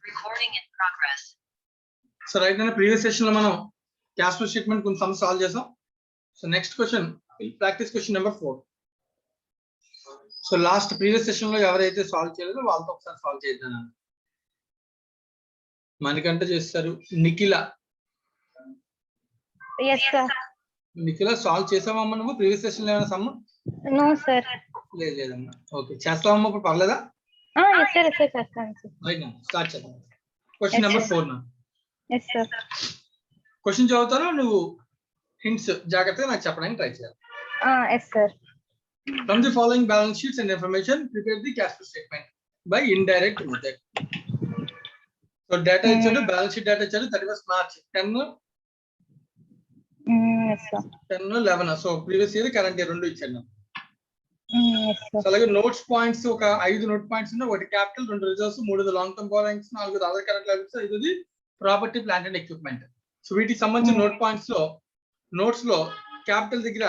Recording in progress. So right now previous session lo manam cash flow statement కొంచెం sum solve చేసాం. So next question, we'll practice question number 4. So last previous session లో ఎవరైతే solve చేయలేదో వాళ్ళతో ఒకసారి solve చేద్దాం. మనకంట చేస్తారు Nikhila. Yes sir. Nikhila solve చేసామమ్మ నువ్వు ప్రీవియస్ సెషన్ లో ఏమైనా సమ్? No sir. లేదమ్మా. ఓకే చేస్తామమ్మా ఇప్పుడు పర్లేదా? Yes sir, yes sir, చేస్తాను sir. రైట్ నా స్టార్ట్ చేద్దాం. క్వశ్చన్ నెంబర్ 4 నా. Yes sir. క్వశ్చన్ చదువుతాను నువ్వు హింట్స్ జాగ్రత్తగా నాకు చెప్పడానికి ట్రై చేయాలి. Yes sir. From the following balance sheets and information, prepare the cash flow statement by indirect method. So data ఇచ్చాడు, balance sheet data ఇచ్చాడు, 31st March 10 Yes sir. 10 11. So previous year current year రెండు ఇచ్చాడు. Yes sir. So అలాగే notes points ఒక 5 note points ఉన్నాయి. ఒకటి capital, 2 reserves, 3 long term borrowings, 4 other current liabilities, 5 property plant and equipment. So వీటికి సంబంధించిన note points లో notes లో క్యాపిటల్ దగ్గర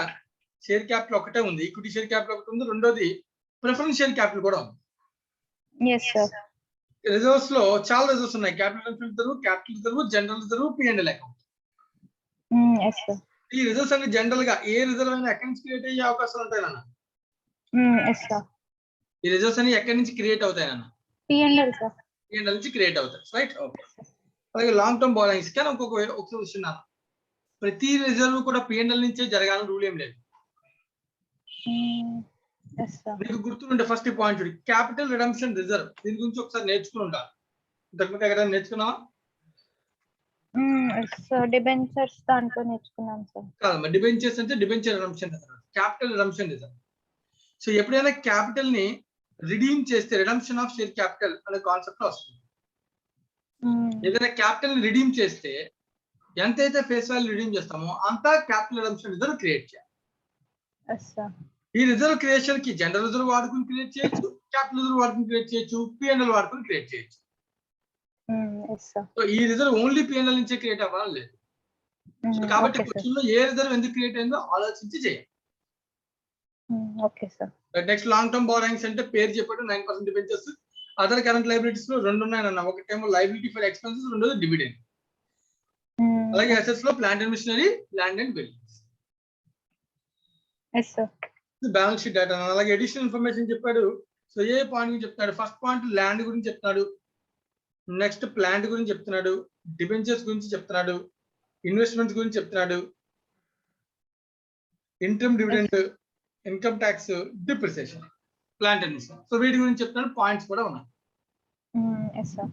షేర్ క్యాపిటల్ ఒకటే ఉంది, ఈక్విటీ షేర్ క్యాపిటల్ ఒకటి ఉంది, రెండోది ప్రిఫరెన్స్ షేర్ క్యాపిటల్ కూడా ఉంది. Yes sir. రిజర్వ్స్ లో చాలా రిజర్వ్స్ ఉన్నాయి, capital reserve, general reserve, P&L account. Yes sir. ఈ రిజర్వ్స్ అన్ని జనరల్ గా ఏ రిజర్వ్ అయినా ఎక్కడి నుంచి క్రియేట్ అయ్యే అవకాశాలు ఉంటాయి నాన్న? Yes sir. ఈ రిజర్వ్స్ అన్ని ఎక్కడి నుంచి క్రియేట్ అవుతాయి నాన్న? P&L sir. P&L నుంచి క్రియేట్ అవుతాయి, రైట్? ఓకే. అలాగే లాంగ్ టర్మ్ బారోయింగ్స్ కానీ ఒక విషయం నాన్న, ప్రతి రిజర్వ్ కూడా P&L నుంచే జరగాలని రూల్ ఏం లేదు. Yes sir. మీకు గుర్తుండే ఫస్ట్ పాయింట్ చూడండి, క్యాపిటల్ రిడమ్షన్ రిజర్వ్. దీని గురించి ఒకసారి నేర్చుకుని ఉంటారు. ఇంతకుముందు ఎక్కడ నేర్చుకున్నావా? Yes sir. Debentures దాంట్లో నేర్చుకున్నాం సార్. కాదమ్మా, డిబెంచర్స్ అంటే debenture redemption reserve, capital redemption reserve. So ఎప్పుడైనా క్యాపిటల్ ని రిడీమ్ చేస్తే రిడమ్షన్ ఆఫ్ షేర్ క్యాపిటల్ అనే కాన్సెప్ట్ వస్తుంది. ఏదైనా క్యాపిటల్ ని రిడీమ్ చేస్తే ఎంతైతే ఫేస్ వాల్యూ రిడీమ్ చేస్తామో అంతా క్యాపిటల్ రిడమ్షన్ రిజర్వ్ క్రియేట్ చేయాలి. Yes sir. ఈ రిజర్వ్ క్రియేషన్ కి జనరల్ రిజర్వ్ వాడుకుని క్రియేట్ చేయొచ్చు, క్యాపిటల్ రిజర్వ్ వాడుకుని క్రియేట్ చేయొచ్చు, P&L వాడుకుని క్రియేట్ చేయొచ్చు. Yes sir. సో ఈ రిజర్వ్ ఓన్లీ P&L నుంచే క్రియేట్ అవ్వాలని లేదు. సో కాబట్టి Okay sir. క్వశ్చన్ లో ఏ రిజర్వ్ ఎందుకు క్రియేట్ అయిందో ఆలోచించి చేయాలి. Okay sir. Next long term borrowings అంటే పేరు చెప్పాడు, 9% డిబెంచర్స్. అదర్ కరెంట్ లైబిలిటీస్ లో రెండు ఉన్నాయన్న, ఒకటేమో లైబిలిటీ ఫర్ ఎక్స్పెన్సెస్, రెండోది డివిడెండ్. అలాగే అసెట్స్ లో plant and machinery, land and buildings. Yes sir. Balance sheet data. అలాగే అడిషనల్ ఇన్ఫర్మేషన్ చెప్పాడు. సో ఏ పాయింట్ గురించి చెప్తున్నాడు? ఫస్ట్ పాయింట్ ల్యాండ్ గురించి చెప్తున్నాడు, నెక్స్ట్ ప్లాంట్ గురించి చెప్తున్నాడు, డిబెంచర్స్ గురించి చెప్తున్నాడు, ఇన్వెస్ట్మెంట్స్ గురించి చెప్తున్నాడు, interim dividend, income tax, depreciation, plant and machinery. So వీటి గురించి చెప్తున్నాడు, పాయింట్స్ కూడా ఉన్నాయి. Yes sir.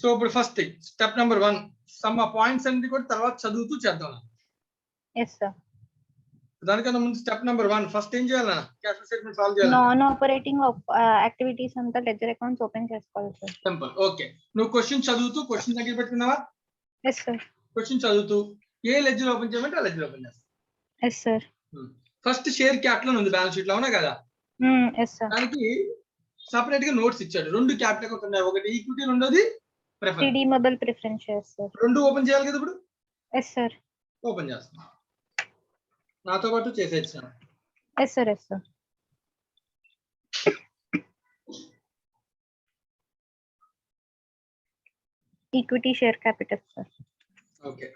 సో ఇప్పుడు ఫస్ట్ స్టెప్ నెంబర్ 1, సమ్ ఆ పాయింట్స్ అన్ని కూడా తర్వాత చదువుతూ చేద్దాం. Yes sir. దానికన్నా ముందు స్టెప్ నెంబర్ 1 ఫస్ట్ ఏం చేయాలన్నా? క్యాష్ ఫ్లో స్టేట్మెంట్ సాల్వ్ చేయాలి. నాన్ ఆపరేటింగ్ యాక్టివిటీస్ అంతా లెడ్జర్ అకౌంట్స్ ఓపెన్ చేసుకోవాలి సార్. సింపుల్. ఓకే, నువ్వు క్వశ్చన్ చదువుతూ క్వశ్చన్ దగ్గర పెట్టుకున్నావా? Yes sir. క్వశ్చన్ చదువుతూ ఏ లెడ్జర్ ఓపెన్ చేయమంటే ఆ లెడ్జర్ ఓపెన్ చేస్తా. Yes sir. First share capital ఉంది బ్యాలెన్స్ షీట్ లో, అవునా కదా? Yes sir. దానికి సెపరేట్ గా నోట్స్ ఇచ్చాడు. రెండు క్యాపిటల్ అకౌంట్ ఉన్నాయి, ఒకటి ఈక్విటీ, రెండోది preference. redeemable preference shares sir. రెండు ఓపెన్ చేయాలి కదా ఇప్పుడు? Yes sir. ఓపెన్ చేస్తున్నా, నాతో పాటు చేసేచ్చాను. Yes sir. Yes sir. equity share capital sir. Okay,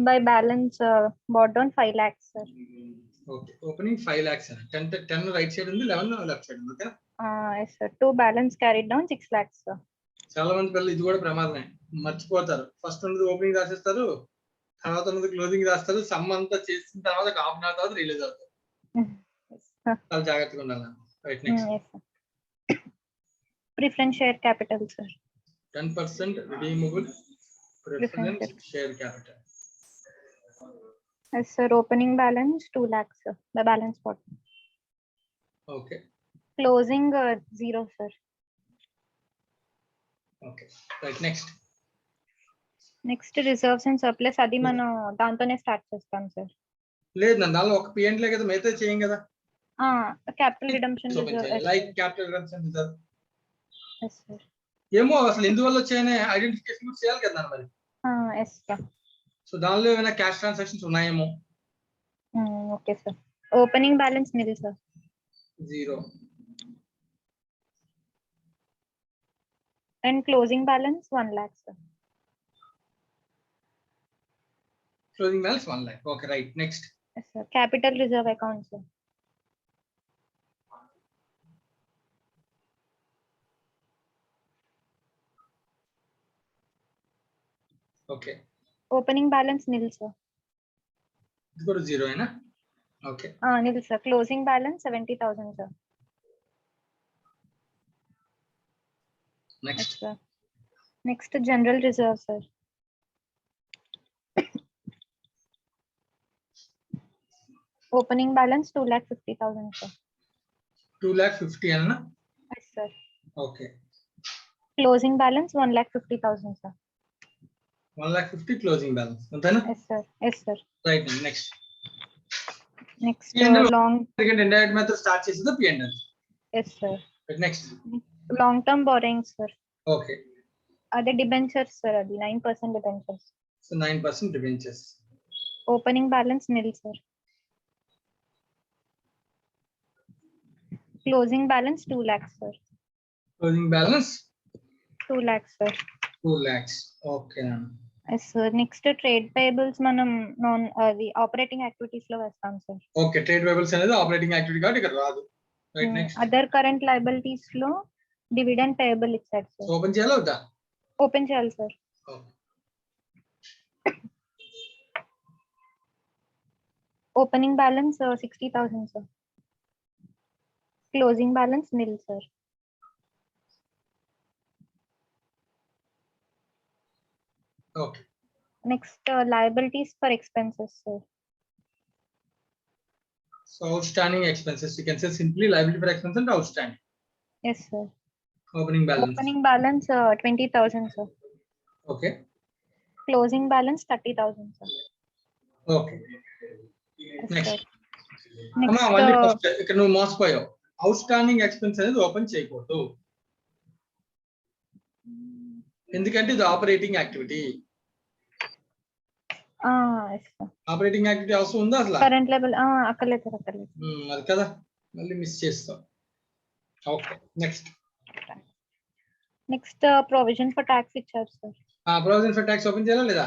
by balance bought down 5 lakhs sir. Okay. Opening 5 lakhs అని 10 రైట్ సైడ్ ఉంది, 11 లెఫ్ట్ సైడ్ ఉంది. Okay. Yes sir. To balance carried down 6 lakhs sir. చాలా మంది పిల్లలు ఇది కూడా ప్రమాదమే, మర్చిపోతారు. ఫస్ట్ ఉన్నది ఓపెనింగ్ రాసేస్తారు, తర్వాత ఉన్నది క్లోజింగ్ రాస్తారు. సమ్ అంతా చేసిన తర్వాత ఒక హాఫ్ అన్ అవర్ తర్వాత రిలీజ్ అవుతారు. చాలా జాగ్రత్తగా ఉండాలి. Right, next. Yes sir. preference share capital sir. 10% redeemable preference share capital. Yes sir. Opening balance 2 lakhs sir. By balance bought. Okay. Closing 0 sir. Okay. Right, next. Next reserves and surplus అది మనం దాంతోనే start చేస్తాం sir. లేదు నా దానిలో ఒక P&L కదా, మిగతా చేయం కదా. Capital redemption like capital redemption reserve. yes sir. ఏమో అసలు ఎందువల్ల వచ్చాయనే ఐడెంటిఫికేషన్ కూడా చేయాలి కదా మరి. yes sir. సో దానిలో ఏమైనా క్యాష్ ట్రాన్సాక్షన్స్ ఉన్నాయేమో. Okay sir. Opening balance nil sir. 0. And closing balance 1 lakh, sir. Closing balance 1 lakh. Okay, right. Next. Yes, sir. Capital reserve account, sir. Okay. Opening balance nil, sir. It's got to zero, na? Okay. Nil, sir. Closing balance 70,000, sir. Next. Yes, sir. Next, general reserve, sir. Opening balance 2,50,000, sir. 2,50,000, na? Yes, sir. Okay. Closing balance 1,50,000, sir. 1,50,000 closing balance. Antena? Yes, sir. Yes, sir. Right. Next. Next, P&L long. indirect method start చేసి the P&L. Yes, sir. Right, next. Long term borrowings, sir. Okay. Other debentures, sir. 9% debentures. So 9% debentures. Opening balance nil, sir. Closing balance 2 lakhs, sir. Closing balance 2 lakhs, sir. 2 lakhs. Okay. Yes, sir. Next, trade payables మనం the operating activities లో వేస్తాం, sir. Okay, trade payables అనేది operating activity కాబట్టి ఇక్కడ రాదు. Right, next. Other current liabilities లో dividend payable ఇచ్చాడు, sir. Open చేయాలా వద్దా? ఓపెన్ చేయాలి, sir. Opening balance 60,000, sir. Closing balance nil, sir. Okay. Next, liabilities for expenses, sir. So outstanding expenses, you can say simply liability for expenses and outstanding. Yes, sir. Opening balance. Opening balance 20,000, sir. Okay. Closing balance 30,000, sir. Okay. Yes, Next. sir. Next, అమ్మా మళ్ళీ ఇక్కడ నువ్వు మోసపోయావు. Outstanding expense అనేది open చేయకూడదు, ఎందుకంటే ఇది operating activity. Operating activity అవసరం ఉందా అసలు? కరెంట్ లెవెల్ అక్కర్లేదు. అది కదా మళ్ళీ మిస్ చేస్తాం. Okay, next. Next provision for tax ఇచ్చారు, sir. Provision for tax open చేయాలా లేదా?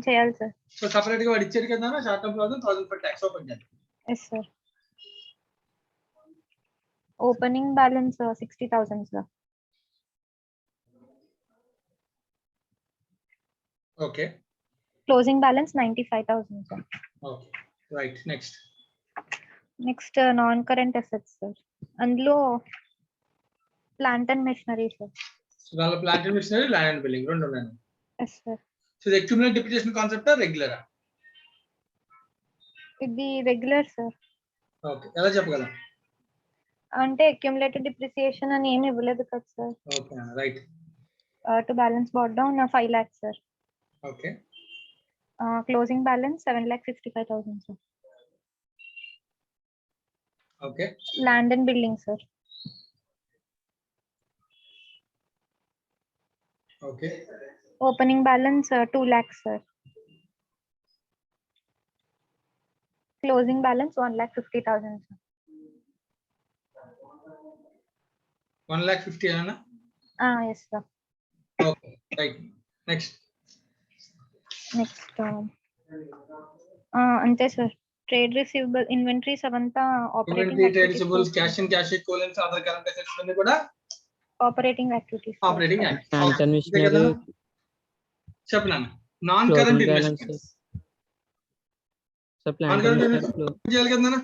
చేయాలి, సార్. సో సెపరేట్ గా వాడు ఇచ్చారు కదా short term provision for tax open చేయాలి. Yes, sir. Opening balance 60,000, sir. Okay. Closing balance 95,000, sir. Okay, right. Next. Next non current assets, sir. అందులో plant and machinery, sir. దానిలో plant and machinery, land and building రెండు ఉన్నాయి. Yes, sir. So ఇది accumulated depreciation కాన్సెప్టా రెగ్యులరా? ఇది regular, sir. Okay, ఎలా చెప్పగలం? అంటే అక్యుములేటెడ్ డిప్రిసియేషన్ అని ఏమి ఇవ్వలేదు కదా, sir. Okay, right. To balance bought down 5 lakhs, sir. Okay. Closing balance 7,55,000, sir. Okay. Land and building, sir. Okay. Opening balance 2 lakhs, sir. Closing balance 1,50,000, sir. 1,50,000 అన్నా? Yes, sir. Okay, right. Next. అంతే, sir. Trade receivable inventories అవంతా operating activities, cash and cash equivalents, other current assets అన్ని కూడా operating activities. Operating activities. చెప్పనా? Non current investments. Non current investments చేయాలి కదా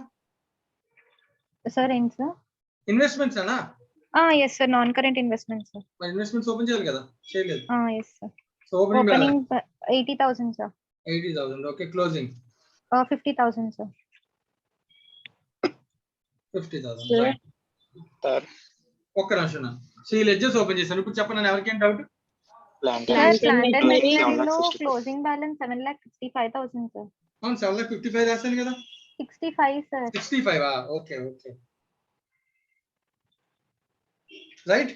sir. ఏంటి sir? Investments అన్నా? Yes, sir. Non current investments, sir. మరి investments open చేయాలి కదా, చేయలేదు. Yes, sir. So opening 80,000, sir. 80,000. Okay. Closing 50,000, sir. 50,000. Sir ఒక్క నిమిషం. సో ఈ లెడ్జర్స్ ఓపెన్ చేశాను. ఇప్పుడు చెప్పండి, ఎవరికేం డౌట్? ప్లాంట్ అండ్ మెషినరీలో క్లోజింగ్ బ్యాలెన్స్ 7,55,000, సార్. అవును, 7,55,000 రాశాను కదా. 65, sir. 65. Okay, okay, right.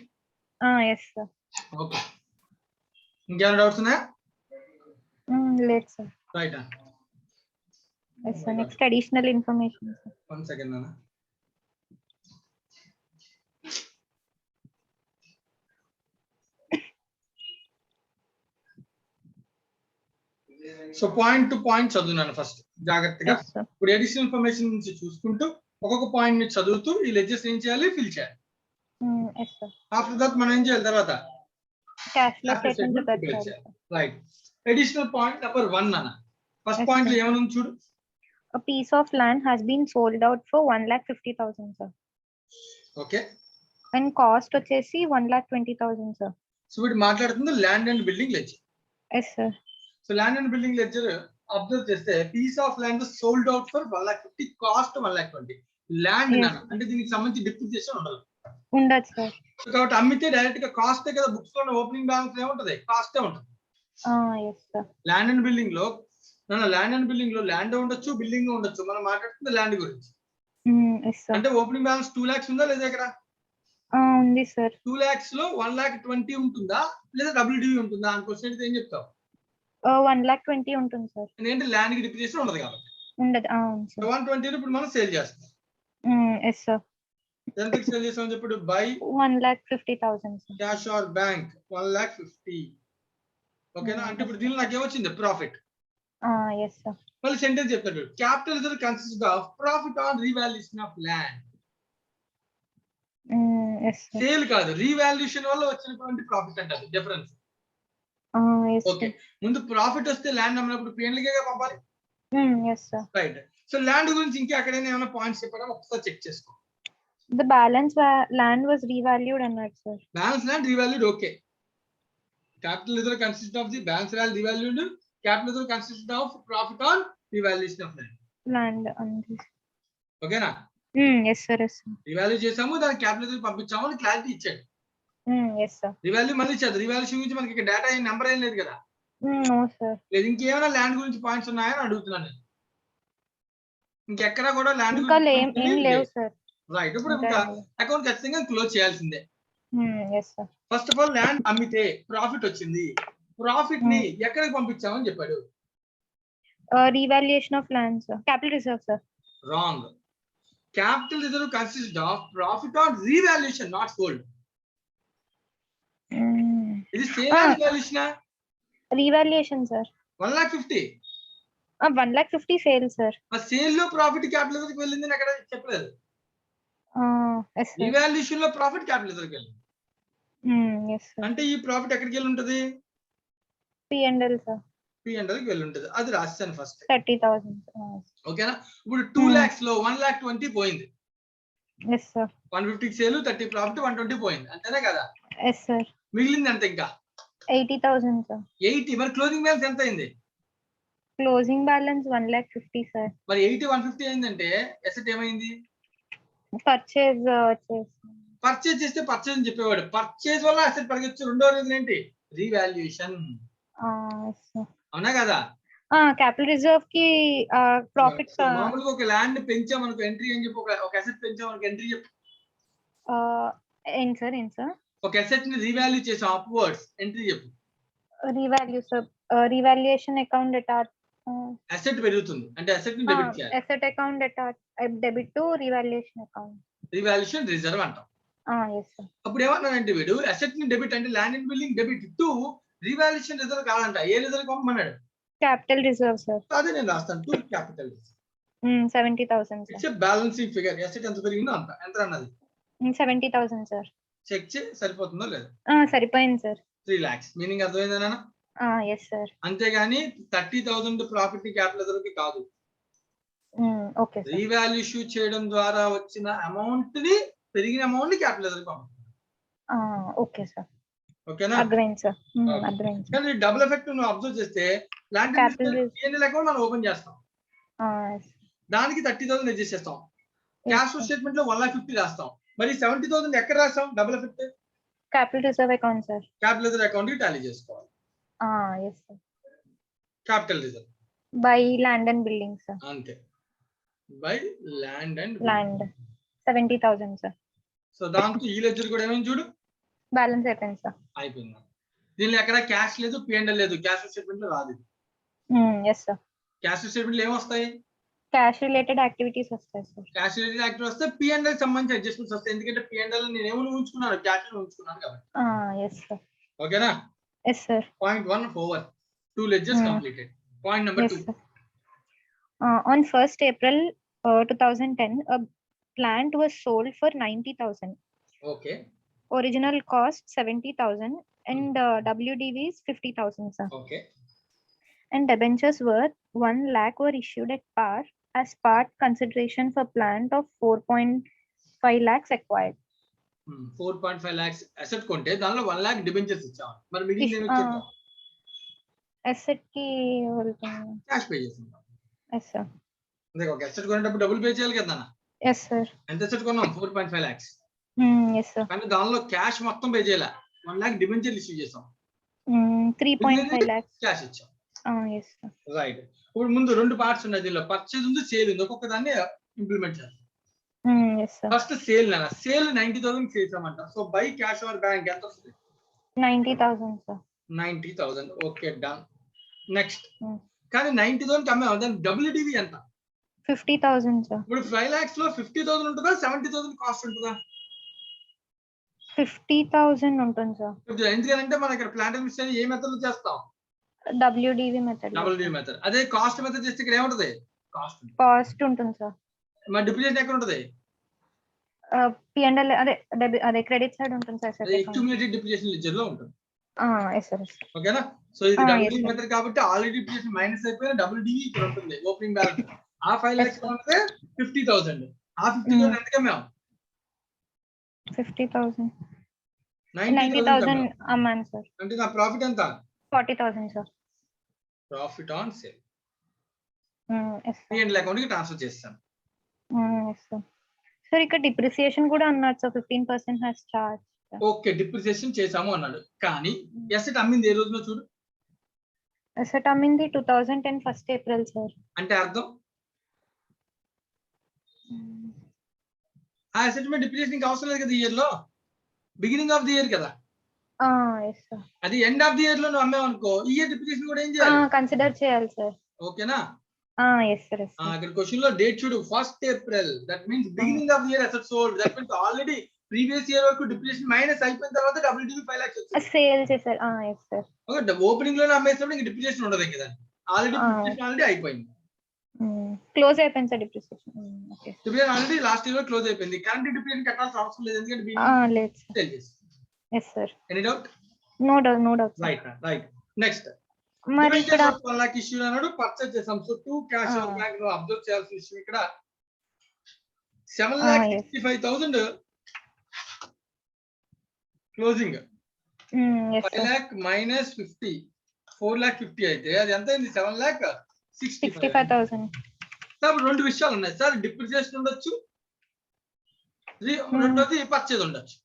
Yes, sir. Okay. ఇంకేమైనా డౌట్స్ ఉన్నాయా? లేదు, sir. Right. Yes, sir. Next additional information, sir. 1 second అన్న. సో పాయింట్ టు పాయింట్ చదువున్నాను ఫస్ట్ జాగ్రత్తగా. Yes sir. ఇప్పుడు అడిషనల్ ఇన్ఫర్మేషన్ నుంచి చూసుకుంటూ ఒక్కొక్క పాయింట్ ని చదువుతూ ఈ లెడ్జెస్ ఏం చేయాలి, ఫిల్ చేయాలి. Yes sir. ఆఫ్టర్ దట్ మనం ఏం చేయాలి తర్వాత cash flow Cash flow statement statement prepare prepare చేయాలి. చేయాలి. రైట్. అడిషనల్ పాయింట్ నెంబర్ 1 అన్న. ఫస్ట్ Yes, పాయింట్ లో sir. ఏమనుంది చూడు. A piece of land has been sold out for 1,50,000 sir. Okay. And cost వచ్చేసి 1,20,000 sir. సో వీడు మాట్లాడుతుంది land and building ledger. Yes sir. So land and building ledger observe చేస్తే piece of land sold out for 1,50,000, cost 1,20,000. Land Yes. నాన్న అంటే దీనికి సంబంధించి depreciation ఉండదు. ఉండదు సార్. సో కాబట్టి అమ్మితే డైరెక్ట్ గా కాస్టే కదా, బుక్స్ లో ఓపెనింగ్ బ్యాలెన్స్ ఏముంటది, కాస్టే ఉంటుంది. Yes sir. Land and building లో ల్యాండ్ ఉండొచ్చు, బిల్డింగ్ ఉండొచ్చు. మనం మాట్లాడుతుంది ల్యాండ్ గురించి. Yes sir. అంటే ఓపెనింగ్ బ్యాలెన్స్ 2 lakhs ఉందా లేదా ఇక్కడ? ఉంది సార్. 2 lakhs లో 1,20,000 ఉంటుందా లేదా WDV ఉంటుందా అని క్వశ్చన్ అయితే ఏం చెప్తావు? 1,20,000 ఉంటుంది సార్. ఏంటంటే ల్యాండ్ కి డిప్రిసియేషన్ ఉండదు కాబట్టి. ఉండదు. అవును సార్. 120 ఇప్పుడు మనం సేల్ చేస్తాం. Yes sir. ఎంతకి సేల్ చేస్తామని చెప్పి by 1,50,000 sir. Cash or bank 1,50,000. ఓకేనా? అంటే ఇప్పుడు దీనిలో నాకు ఏమొచ్చింది, ప్రాఫిట్. Yes sir. మళ్ళీ సెంటెన్స్ చెప్తాడు, capital reserve consist of profit on revaluation of land. Yes sir. Sale కాదు, రీవాల్యుయేషన్ వల్ల వచ్చినటువంటి ప్రాఫిట్ అంటారు. డిఫరెన్స్. Yes okay. ముందు ప్రాఫిట్ వస్తే ల్యాండ్ అమ్మినప్పుడు P&L గా పంపాలి. Yes sir. Right. So land గురించి ఇంకా ఎక్కడైనా ఏమైనా పాయింట్స్ చెప్పారా ఒకసారి చెక్ చేసుకో. The balance land was revalued అన్నాడు sir. Balance land revalued. Okay. Capital reserve consist of the balance land revalued, capital reserve consist of profit on revaluation of land. ఓకేనా? Yes sir. Yes sir. Revalue చేసాము, దానికి capital reserve పంపించాము అని clarity ఇచ్చాడు. Yes sir. Revalue మళ్ళీ ఇచ్చాడు. Revaluation గురించి మనకి ఇక్కడ డేటా నెంబర్ ఏం లేదు కదా. No sir. లేదు. ఇంకేమైనా ల్యాండ్ గురించి పాయింట్స్ ఉన్నాయని అడుగుతున్నాను నేను. ఇంకెక్కడా కూడా ల్యాండ్ ఇంకా ఏం లేవు సార్. రైట్. ఇప్పుడు ఇంకా అకౌంట్ ఖచ్చితంగా క్లోజ్ చేయాల్సిందే. Yes sir. First of all land అమ్మితే ప్రాఫిట్ వచ్చింది. ప్రాఫిట్ ని ఎక్కడికి పంపించామని చెప్పాడు? Revaluation of land sir. Capital reserve sir. Wrong. Capital reserve consist of profit on revaluation, not sold. ఇది sale revaluation. Revaluation sir. 1,50,000. 1,50,000 sale sir. ఆ sale లో profit capital reserve వెళ్ళింది అక్కడ చెప్పలేదు. Yes sir. రీవాల్యుయేషన్ లో ప్రాఫిట్ క్యాపిటల్ రిజర్వ్ వెళ్ళింది. Yes sir. అంటే ఈ ప్రాఫిట్ ఎక్కడికి వెళ్ళి ఉంటది? P&L sir. P&L కి వెళ్ళి ఉంటది. అది రాశాను ఫస్ట్. 30,000. ఓకేనా? ఇప్పుడు 2 lakhs లో 1,20,000 పోయింది. Yes sir. 150 సేల్, 30 ప్రాఫిట్, 120 పోయింది. అంతేనా కదా? Yes sir. మిగిలింది ఎంత ఇంకా? 80,000 సార్. 80. మరి క్లోజింగ్ బ్యాలెన్స్ ఎంత అయింది? Closing balance 1,50,000 sir. మరి 80 150 అయిందంటే ఎసెట్ ఏమైంది? పర్చేజ్ పర్చేజ్ చేస్తే పర్చేజ్ అని చెప్పేవాడు. పర్చేజ్ వల్ల అసెట్ పెరగచ్చు. రెండో రీజన్ ఏంటి? రీవాల్యుయేషన్. అవునా కదా? క్యాపిటల్ రిజర్వ్ కి ప్రాఫిట్ మామూలుగా ఒక ల్యాండ్ పెంచామనుకో, ఎంట్రీ అని చెప్పి ఒక అసెట్ పెంచామనుకో, ఎంట్రీ చెప్పు. ఏంటి సార్? ఒక అసెట్ ని రీవాల్యూ చేసాం అప్వర్డ్స్, ఎంట్రీ చెప్పు. Revalue sir. Revaluation account debtor. Asset పెరుగుతుంది అంటే అసెట్ ని డెబిట్ చేయాలి. Asset account debit to revaluation account. Revaluation reserve అంటాం. Yes sir. అప్పుడు ఏమన్నాడంటే వీడు అసెట్ ని డెబిట్ అంటే land and building debit to revaluation reserve కాదంట. ఏ రిజర్వ్ పంపమన్నాడు? Capital reserve sir. అదే నేను రాస్తాను. To capital reserve. 70,000 sir. It's balancing figure. Asset ఎంత పెరిగిందో అంత. ఎంత అన్నది? 70,000 సార్. చెక్ చే సరిపోతుందో లేదు. సరిపోయింది సార్. 3 lakhs. మీనింగ్ అర్థమైందా? Yes sir. అంతేగాని 30,000 ప్రాఫిట్ ని క్యాపిటల్ రిజర్వ్ కి కాదు. Okay sir. రీవాల్యూ చేయడం ద్వారా వచ్చిన అమౌంట్ ని, పెరిగిన అమౌంట్ ని క్యాపిటల్ రిజర్వ్ కి పంపుతాం. Okay sir. ఓకేనా? అర్థమైంది సార్. అర్థమైంది. కానీ డబుల్ ఎఫెక్ట్ నువ్వు అబ్జర్వ్ చేస్తే ల్యాండ్ P&L అకౌంట్ మనం ఓపెన్ చేస్తాం. దానికి 30,000 అడ్జస్ట్ చేస్తాం. క్యాష్ ఫ్లో స్టేట్మెంట్ లో 1,50,000 రాస్తాం. మరి 70,000 ఎక్కడ రాస్తాం? Double effect capital reserve account sir. Capital reserve account కి టాలీ చేసుకోవాలి. Yes sir. Capital reserve by land and building sir. అంతే. By land 70,000 sir. సో దాంతో ఈ లెడ్జర్ కూడా ఏమైంది చూడు, బ్యాలెన్స్ అయిపోయింది సార్. అయిపోయింది. దీనిలో ఎక్కడ క్యాష్ లేదు, P&L లేదు. క్యాష్ స్టేట్మెంట్ లో రాదు. Yes sir. క్యాష్ స్టేట్మెంట్ లో ఏమొస్తాయి? క్యాష్ రిలేటెడ్ యాక్టివిటీస్ వస్తాయి సార్. క్యాష్ రిలేటెడ్ యాక్టివిటీ వస్తే P&L సంబంధించి అడ్జస్ట్మెంట్స్ వస్తాయి. ఎందుకంటే P&L నేను ఏమని ఉంచుకున్నాను? క్యాష్ లో ఉంచుకున్నాను కాబట్టి. Yes sir. ఓకేనా? Yes sir. Point 1 over. 2 ledgers completed. Point number Yes, 2. sir. On 1st April 2010, a plant was sold for 90,000. Okay. Original cost 70,000 and WDV is 50,000, sir. Okay. And debentures worth 1 lakh were issued at par as part consideration for plant of 4.5 lakhs acquired. 4.5 lakhs asset కొంటే దానిలో 1 lakh debentures ఇచ్చాం. మరి మిగిలింది ఏమి ఇచ్చాం? Asset ki వెళ్తుంది. Cash pay చేసాం. Yes, sir. అంటే ఒక అసెట్ కొనేటప్పుడు డబ్బులు పే చేయాలి కదా నాన్న. Yes, sir. ఎంత అసెట్ కొన్నాం? 4.5 lakhs. Yes, sir. కానీ దానిలో క్యాష్ మొత్తం పే చేయాలి. 1 lakh డిబెంచర్లు ఇష్యూ చేసాం. 3.5 lakhs. క్యాష్ ఇచ్చాం. Yes, sir. రైట్. ఇప్పుడు ముందు రెండు పార్ట్స్ ఉన్నాయి దీనిలో, పర్చేజ్ ఉంది, సేల్ ఉంది. ఒక్కొక్క దాన్ని ఇంప్లిమెంట్ చేస్తాం. Yes, sir. ఫస్ట్ సేల్ నాన్న. సేల్ 90,000 చేసామంట. So by cash or bank ఎంత వస్తుంది? 90,000, sir. 90,000. Okay, done. Next. Hmm. కానీ 90,000 అమ్మాం. దాని WDV ఎంత? 50,000, sir. ఇప్పుడు 5 lakhs లో 50,000 ఉంటుందా, 70,000 కాస్ట్ ఉంటుందా? 50,000 ఉంటుంది, sir. ఎందుకంటే మనం ఇక్కడ ప్లాంట్ మిషన్ ఏ మెథడ్ లో చేస్తాం? WDV method. WDV method. అదే కాస్ట్ మెథడ్ చేస్తే ఇక్కడ ఏముంటది? కాస్ట్ ఉంటుంది, sir. మరి డిప్రిసియేషన్ ఎక్కడ ఉంటది? P&L అదే క్రెడిట్ సైడ్ ఉంటుంది, sir. అక్యుములేటెడ్ డిప్రిసియేషన్ లెడ్జర్ లో ఉంటుంది. Yes, sir. ఓకేనా? సో ఇది yes, WDV sir. మెథడ్ కాబట్టి ఆల్రెడీ డిప్రిసియేషన్ మైనస్ అయిపోయిన WDV ఇక్కడ ఉంటుంది. ఓపెనింగ్ బ్యాలెన్స్ ఆ 5 lakhs లో ఉంటే 50,000. ఆ 50,000 ఎంతకే మేము 50,000 90,000 90,000 అమ్మాను, sir. అంటే నా ప్రాఫిట్ ఎంత? 40,000, sir. Profit on sale Yes, sir. P&L account కి ట్రాన్స్ఫర్ చేస్తాను. Yes, sir. Sir, ఇక్కడ డిప్రిసియేషన్ కూడా అన్నారు, sir. 15% has charged. Okay, depreciation చేసాము అన్నాడు. కానీ అసెట్ అమ్మింది ఏ రోజున చూడు. అసెట్ అమ్మింది 2010 1st April, sir. అంటే అర్థం ఆ అసెట్ మీద డిప్రిసియేషన్ అవసరం లేదు కదా ఈ ఇయర్ లో. బిగినింగ్ ఆఫ్ ది ఇయర్ కదా. Yes, sir. అది ఎండ్ ఆఫ్ ది ఇయర్ లో నువ్వు అమ్మావు అనుకో, ఈ ఇయర్ డిప్రిసియేషన్ కూడా ఏం చేయాలి? కన్సిడర్ చేయాలి, sir. ఓకేనా? Yes, sir. Yes, sir. ఇక్కడ క్వశ్చన్ లో డేట్ చూడు, 1st April. That means beginning of the year asset sold. That means already previous year వరకు డిప్రిసియేషన్ మైనస్ అయిపోయిన తర్వాత WDV 5 lakhs వచ్చింది. సేల్ చేశారు. Yes, sir. ఓకే, ఓపెనింగ్ లోనే అమ్మేసినప్పుడు ఇంకా డిప్రిసియేషన్ ఉండదు కదా. ఆల్రెడీ అయిపోయింది. క్లోజ్ అయిపోయింది, sir depreciation. Okay. Depreciation already last year లో క్లోజ్ అయిపోయింది. కరెంట్ డిప్రిసియేషన్ కట్టాల్సిన అవసరం లేదు ఎందుకంటే లేదు, సేల్ చేసి. yes, sir. Any doubt? No doubt. Right. Next. మరి ఇక్కడ 1 lakh ఇష్యూ అన్నాడు, పర్చేజ్ చేసాం. సో 2 cash out బ్యాంక్ లో అబ్జర్వ్ చేయాల్సిన విషయం ఇక్కడ 7,65,000 క్లోజింగ్. 5 lakh minus 50 4,50,000 అయితే అది ఎంత అయింది? 7,65,000. సార్ రెండు విషయాలు ఉన్నాయి సార్. డిప్రిసియేషన్ ఉండొచ్చు, రెండోది పర్చేజ్ ఉండొచ్చు.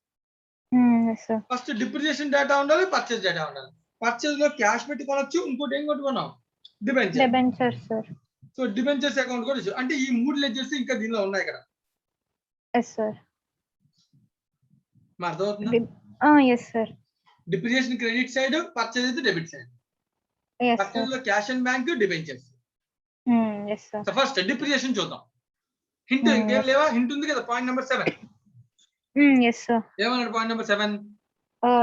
ఫస్ట్ డిప్రిసియేషన్ డేటా ఉండాలి, పర్చేజ్ డేటా ఉండాలి. పర్చేజ్ లో క్యాష్ పెట్టి కొనొచ్చు, ఇంకోటి ఏం కొట్టుకున్నాం? Debenture, sir. So debentures account కూడా అంటే ఈ 3 లెడ్జర్స్ ఇంకా దీనిలో ఉన్నాయి ఇక్కడ. yes, sir. అర్థమవుతుందా? yes, sir. Depreciation credit side, purchase అయితే డెబిట్ సైడ్. yes, పర్చేజ్ లో cash and bank, debentures. yes, sir. So first depreciation చూద్దాం. హింట్ ఇంకేం లేవా? హింట్ ఉంది కదా, పాయింట్ నెంబర్ 7. yes, sir. ఏమన్నాడు point number 7?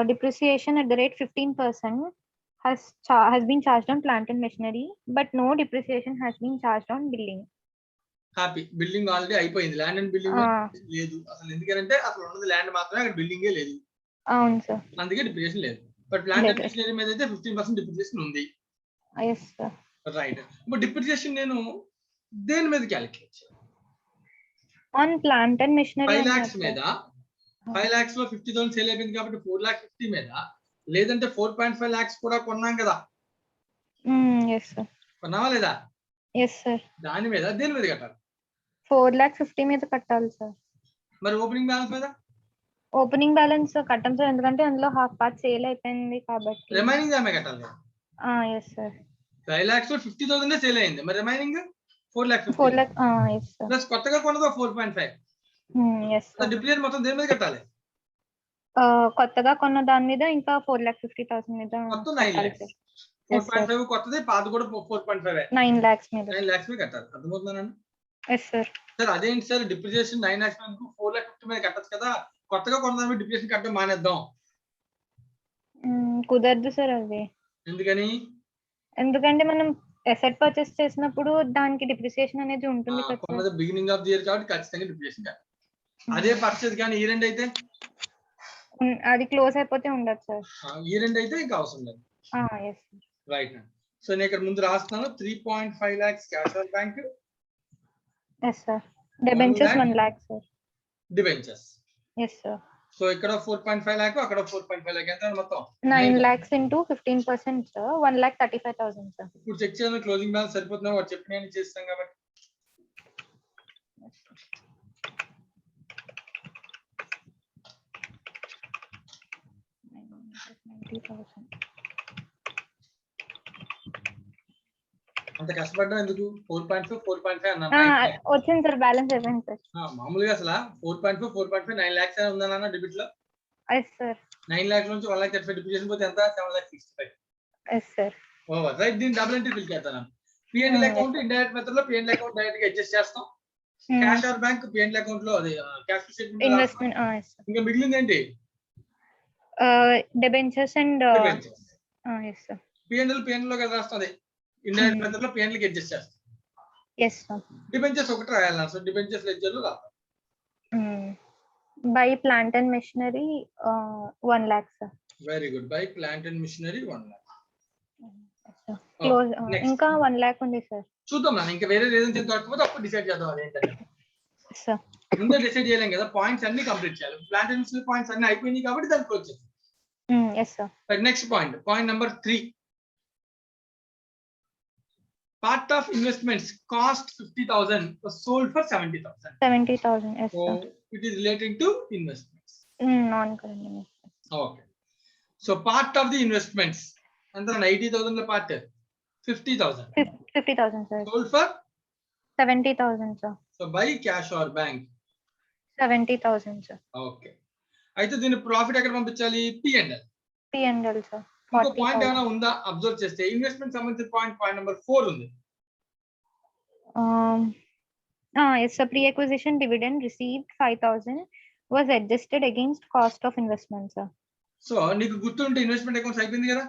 Depreciation at the rate 15% has been charged on plant and machinery, but no depreciation has been charged on building. Happy. Building already అయిపోయింది. Land and building లేదు అసలు. ఎందుకంటే అసలు ఉన్నది land మాత్రమే, అక్కడ బిల్డింగే లేదు. అవును, సార్. అందుకే డిప్రిసియేషన్ లేదు. బట్ ప్లాంట్ అండ్ మెషినరీ మీద అయితే 15% డిప్రిసియేషన్ ఉంది. yes, sir. రైట్. ఇప్పుడు డిప్రిసియేషన్ నేను దేని మీద క్యాలిక్యులేట్ చేయాలి? on plant and machinery 5 lakhs మీద. 5 lakhs లో 50,000 సేల్ అయిపోయింది కాబట్టి 4,50,000 మీద, లేదంటే 4.5 lakhs కూడా కొన్నాం కదా. yes, sir. కొన్నావా లేదా? yes, sir. దాని మీద దేని మీద కట్టాలి? 4,50,000 మీద కట్టాలి, సార్. మరి ఓపెనింగ్ బ్యాలెన్స్ మీద? ఓపెనింగ్ బ్యాలెన్స్ కట్టం, సార్. ఎందుకంటే అందులో హాఫ్ పార్ట్ సేల్ అయిపోయింది కాబట్టి. రిమైనింగ్ ఆమె కట్టాలి. yes, sir. 5 lakhs లో 50,000 సేల్ అయింది. మరి remaining 4,50,000. 4 lakh. yes, sir. Plus కొత్తగా కొన్నదో 4.5. yes, sir. డిప్రిసియేషన్ మొత్తం దేని మీద కట్టాలి? కొత్తగా కొన్న దాని మీద ఇంకా 4,50,000 మీద మొత్తం 9 lakhs. 4.5 కొత్తది, పాత కూడా 4.5. 9 lakhs మీద. 9 lakhs మీద కట్టాలి. అర్థమవుతుందండి? yes, sir. సార్ అదేంటి సార్, డిప్రిసియేషన్ 9 lakhs అనుకో 4,50,000 మీద కట్టచ్చు కదా. కొత్తగా కొన్న దాని మీద డిప్రిసియేషన్ కట్టడం మానేద్దాం. కుదరదు, సార్. అది ఎందుకని? ఎందుకంటే మనం ఎసెట్ పర్చేస్ చేసినప్పుడు దానికి డిప్రిసియేషన్ అనేది ఉంటుంది కదా సార్. కొన్నది బిగినింగ్ ఆఫ్ ది ఇయర్ కాబట్టి ఖచ్చితంగా డిప్రిసియేషన్ కాదు. అదే పర్చేస్ కానీ ఈ రెండు అయితే అది క్లోజ్ అయిపోతే ఉండదు సార్. ఈ రెండు అయితే ఇంకా అవసరం లేదు. Yes right. సో నేను ఇక్కడ ముందు రాస్తున్నాను 3.5 lakhs cash on bank. Yes sir. Debentures 1 lakh sir. Debentures. Yes sir. So ఇక్కడ 4.5 lakh అక్కడ 4.5 lakh ఎంత మొత్తం 9 lakhs into 15% సార్ 1,35,000 సార్. ఇప్పుడు చెక్ చేయాలి క్లోజింగ్ బ్యాలెన్స్ సరిపోతుందా వాడు చెప్పిన చేస్తాం కాబట్టి. అంత కష్టపడ్డా ఎందుకు 4.5 అన్నా వచ్చింది సార్ బ్యాలెన్స్ అయిపోయింది సార్. మామూలుగా అసలు 4.5 9 lakhs ఉందన్న డెబిట్ లో. Yes sir. 9 lakhs నుంచి 1,35,000 డిప్రిసియేషన్ పోతే ఎంత 7,65,000. Yes sir. Over right. దీన్ని డబుల్ ఎంట్రీ ఫిల్ చేస్తాను. P&L అకౌంట్ ఇండైరెక్ట్ మెథడ్ లో P&L అకౌంట్ డైరెక్ట్ గా అడ్జస్ట్ చేస్తాం. Cash or bank P&L account లో అది క్యాష్ స్టేట్మెంట్ ఇన్వెస్ట్మెంట్. ఇంకా మిగిలింది ఏంటి debentures and yes sir. P&L లో కదా రాస్తుంది. ఇండైరెక్ట్ మెథడ్ లో P&L కి అడ్జస్ట్ చేస్తాం. Yes sir. డిబెంచర్స్ ఒకటి రాయాలి. సో డిబెంచర్స్ లెడ్జర్ లో రాస్తాం. By plant and machinery 1 lakh sir. Very good. By plant and machinery 1 lakh. Close ఇంకా 1 lakh ఉంది సార్. చూద్దాం నా ఇంకా వేరే రీజన్ దొరకకపోతే అప్పుడు డిసైడ్ చేద్దాం అది ఏంటంటే. సార్ ముందే డిసైడ్ చేయలేం కదా. పాయింట్స్ అన్ని కంప్లీట్ చేయాలి. ప్లాంట్ అండ్ మిషనరీ పాయింట్స్ అన్ని అయిపోయినాయి కాబట్టి దాన్ని క్లోజ్ చేద్దాం. Yes sir. Next point number 3. Part of investments cost 50,000 was sold for 70,000. 70,000. Yes, so sir. it is related to investments. Non-current investments. Okay. So part of the investments, and then 80,000 la part 50,000. 50,000 sir. Sold for 70,000 sir. So by cash or bank 70,000 sir. Okay. అయితే దీని profit ఎక్కడ పంపించాలి? P&L sir. ఇంకో point ఏమైనా ఉందా observe చేస్తే investment సంబంధించిన point number 4 ఉంది. Yes sir. Pre-acquisition dividend received 5,000 was adjusted against cost of investment sir. So నీకు గుర్తుంటే ఇన్వెస్ట్మెంట్ అకౌంట్స్ అయిపోయింది కదా.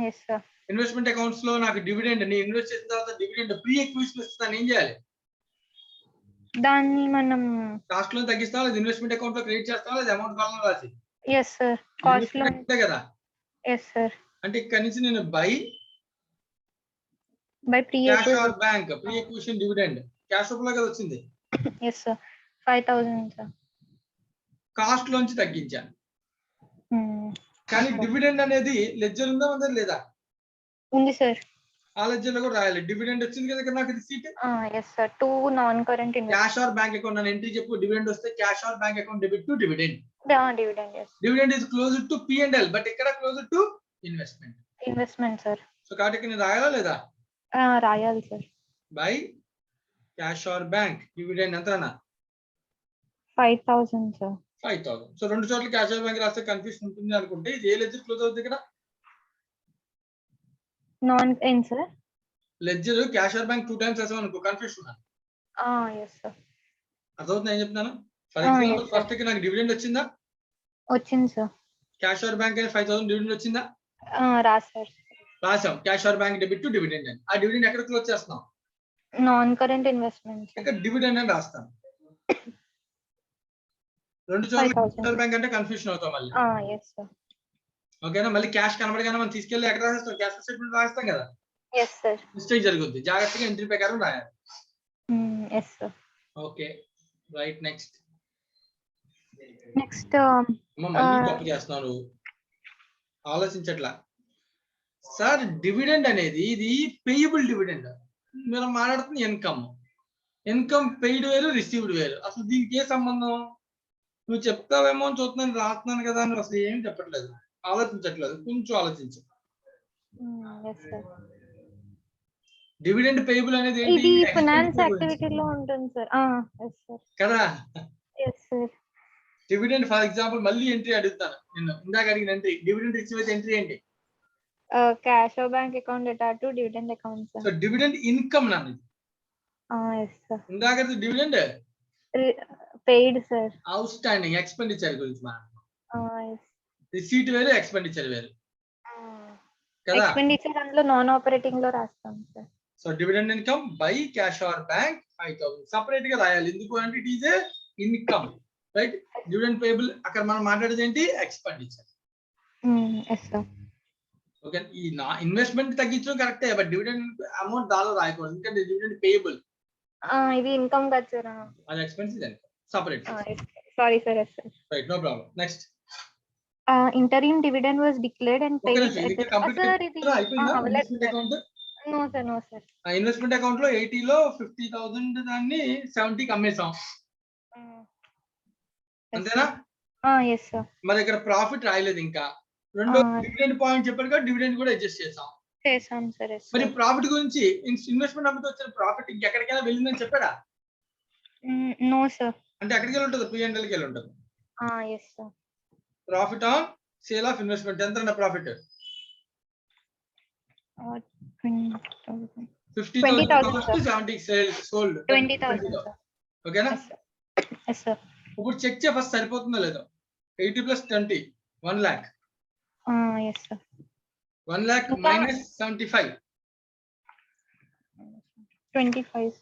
Yes sir. ఇన్వెస్ట్మెంట్ అకౌంట్స్ లో నాకు డివిడెండ్ ని ఇన్వెస్ట్ చేసిన తర్వాత డివిడెండ్ ప్రీ ఎక్విజిషన్ ఇస్తాను ఏం చేయాలి? దాన్ని మనం కాస్ట్ లో తగ్గిస్తావా లేదా ఇన్వెస్ట్మెంట్ అకౌంట్ లో క్రెడిట్ చేస్తావా లేదా అమౌంట్ కాలంలో రాసి? yes sir. కాస్ట్ లో అంతే కదా. yes sir. అంటే ఇక్కడ నుంచి నేను by pre-acquisition cash or bank pre acquisition dividend cash రూపంలో కదా వచ్చింది. yes sir. 5,000 sir. కాస్ట్ లోంచి తగ్గించాను. కానీ డివిడెండ్ అనేది లెడ్జర్ ఉందా ఉందా లేదా? ఉంది సార్. ఆ లెడ్జర్ లో కూడా రాయాలి. డివిడెండ్ వచ్చింది కదా ఇక్కడ నాకు receipt. yes sir. 2 non-current investments. Cash or bank account అని ఎంట్రీ చెప్పు. డివిడెండ్ వస్తే cash or bank account debit to dividend. dividend yes. Dividend is closer to P&L but ఇక్కడ closer to investment. Investment sir. So కాబట్టి నేను రాయాలా లేదా? రాయాలి sir. By cash or bank dividend ఎంతనా? 5,000 సార్. 5,000. సో రెండు చోట్ల క్యాష్ ఆర్ బ్యాంక్ రాస్తే కన్ఫ్యూషన్ ఉంటుంది అనుకుంటే ఇది ఏ లెడ్జర్ క్లోజ్ అవుతుంది ఇక్కడ? ఏం sir? Ledger cash or bank 2 times రాసాం అనుకో కన్ఫ్యూషన్ ఉంది. yes sir. అర్థమవుతుందా ఏం చెప్తున్నాను? ఫర్ ఎగ్జాంపుల్ ఫస్ట్ కి నాకు డివిడెండ్ వచ్చిందా? వచ్చింది sir. Cash or bank 5,000 dividend వచ్చిందా? రాసాం. Cash or bank debit to dividend అని. ఆ డివిడెండ్ ఎక్కడ క్లోజ్ చేస్తున్నాం? Non current investments. ఇక్కడ డివిడెండ్ అని రాస్తాం. రెండు చోట్ల క్యాష్ ఆర్ బ్యాంక్ అంటే కన్ఫ్యూషన్ అవుతాం మళ్ళీ. yes sir. ఓకేనా? మళ్ళీ క్యాష్ కనబడగానే మనం తీసుకెళ్ళి ఎక్కడ రాస్తాం? క్యాష్ స్టేట్మెంట్ రాస్తాం కదా. yes sir. మిస్టేక్ జరుగుద్ది. జాగ్రత్తగా ఎంట్రీ ప్రకారం రాయాలి. yes sir. Okay right. Next మళ్ళీ తప్పు చేస్తున్నాను ఆలోచించట్లా సార్. డివిడెండ్ అనేది ఇది పేయబుల్ డివిడెండ్. మీరు మాట్లాడుతున్న ఇన్కమ్ పెయిడ్ వేరు రిసీవ్డ్ వేరు. అసలు దీనికి ఏ సంబంధం? నువ్వు చెప్తావేమో అని చూస్తున్నాను రాస్తున్నాను కదా అని అసలు ఏం చెప్పట్లేదు, ఆలోచించట్లేదు. కొంచెం ఆలోచించు. డివిడెండ్ పేయబుల్ అనేది ఏంటి? ఫైనాన్స్ యాక్టివిటీలో ఉంటుంది సార్. కదా. yes sir. Dividend for example మళ్ళీ ఎంట్రీ అడుగుతాను నేను. ఇందాక అడిగిన ఎంట్రీ డివిడెండ్ రిసీవ్ అయితే ఎంట్రీ ఏంటి? Cash bank account data to dividend account sir. So dividend income నాది. yes sir. ఇందాక dividend paid sir. Out standing expenditure గురించి మనం. yes. రిసీట్ వేరు ఎక్స్పెండిచర్ వేరు. కదా. ఎక్స్పెండిచర్ అందులో నాన్ ఆపరేటింగ్ లో రాస్తాం sir. So dividend income by cash or bank 5,000 separate గా రాయాలి. ఎందుకు అంటే it is a income, right. Dividend payable అక్కడ మనం మాట్లాడేది ఏంటి, ఎక్స్పెండిచర్. Yes sir. ఓకే, ఈ నా ఇన్వెస్ట్మెంట్ తగ్గించడం కరెక్టే, బట్ డివిడెండ్ అమౌంట్ దానిలో రాయకూడదు, ఎందుకంటే డివిడెండ్ పేయబుల్, ఇది ఇన్కమ్ కదా సార్. అది ఎక్స్పెన్సెస్ ఎంత separate. Sorry sir. Yes sir. Right, no problem. Next interim dividend was declared and paid sir, ఇది అయిపోయిందా ఇన్వెస్ట్మెంట్ అకౌంట్? no sir. ఆ ఇన్వెస్ట్మెంట్ అకౌంట్ లో 80 లో 50,000 దాన్ని 70 కి అమ్మేసాం, అంతేనా? yes sir. మరి ఇక్కడ ప్రాఫిట్ రాయలేదు ఇంకా. రెండో డివిడెండ్ పాయింట్ చెప్పారు కదా, డివిడెండ్ కూడా అడ్జస్ట్ చేసాం సార్. మరి ప్రాఫిట్ గురించి ఇన్వెస్ట్మెంట్ అమ్మితే వచ్చిన ప్రాఫిట్ ఇంకెక్కడికైనా వెళ్ళిందని చెప్పాడా? No sir. అంటే ఎక్కడికి వెళ్ళి ఉంటుంది, P&L కి వెళ్ళి ఉంటుంది. yes sir. Profit on sale of investment ఎంత అన్న ప్రాఫిట్? 50,000 70 సోల్డ్ 20,000 ఓకేనా? yes sir. ఇప్పుడు చెక్ చేయ ఫస్ట్ సరిపోతుందో లేదో. 80 + 20 1 lakh. yes sir. 1 lakh minus 75 25.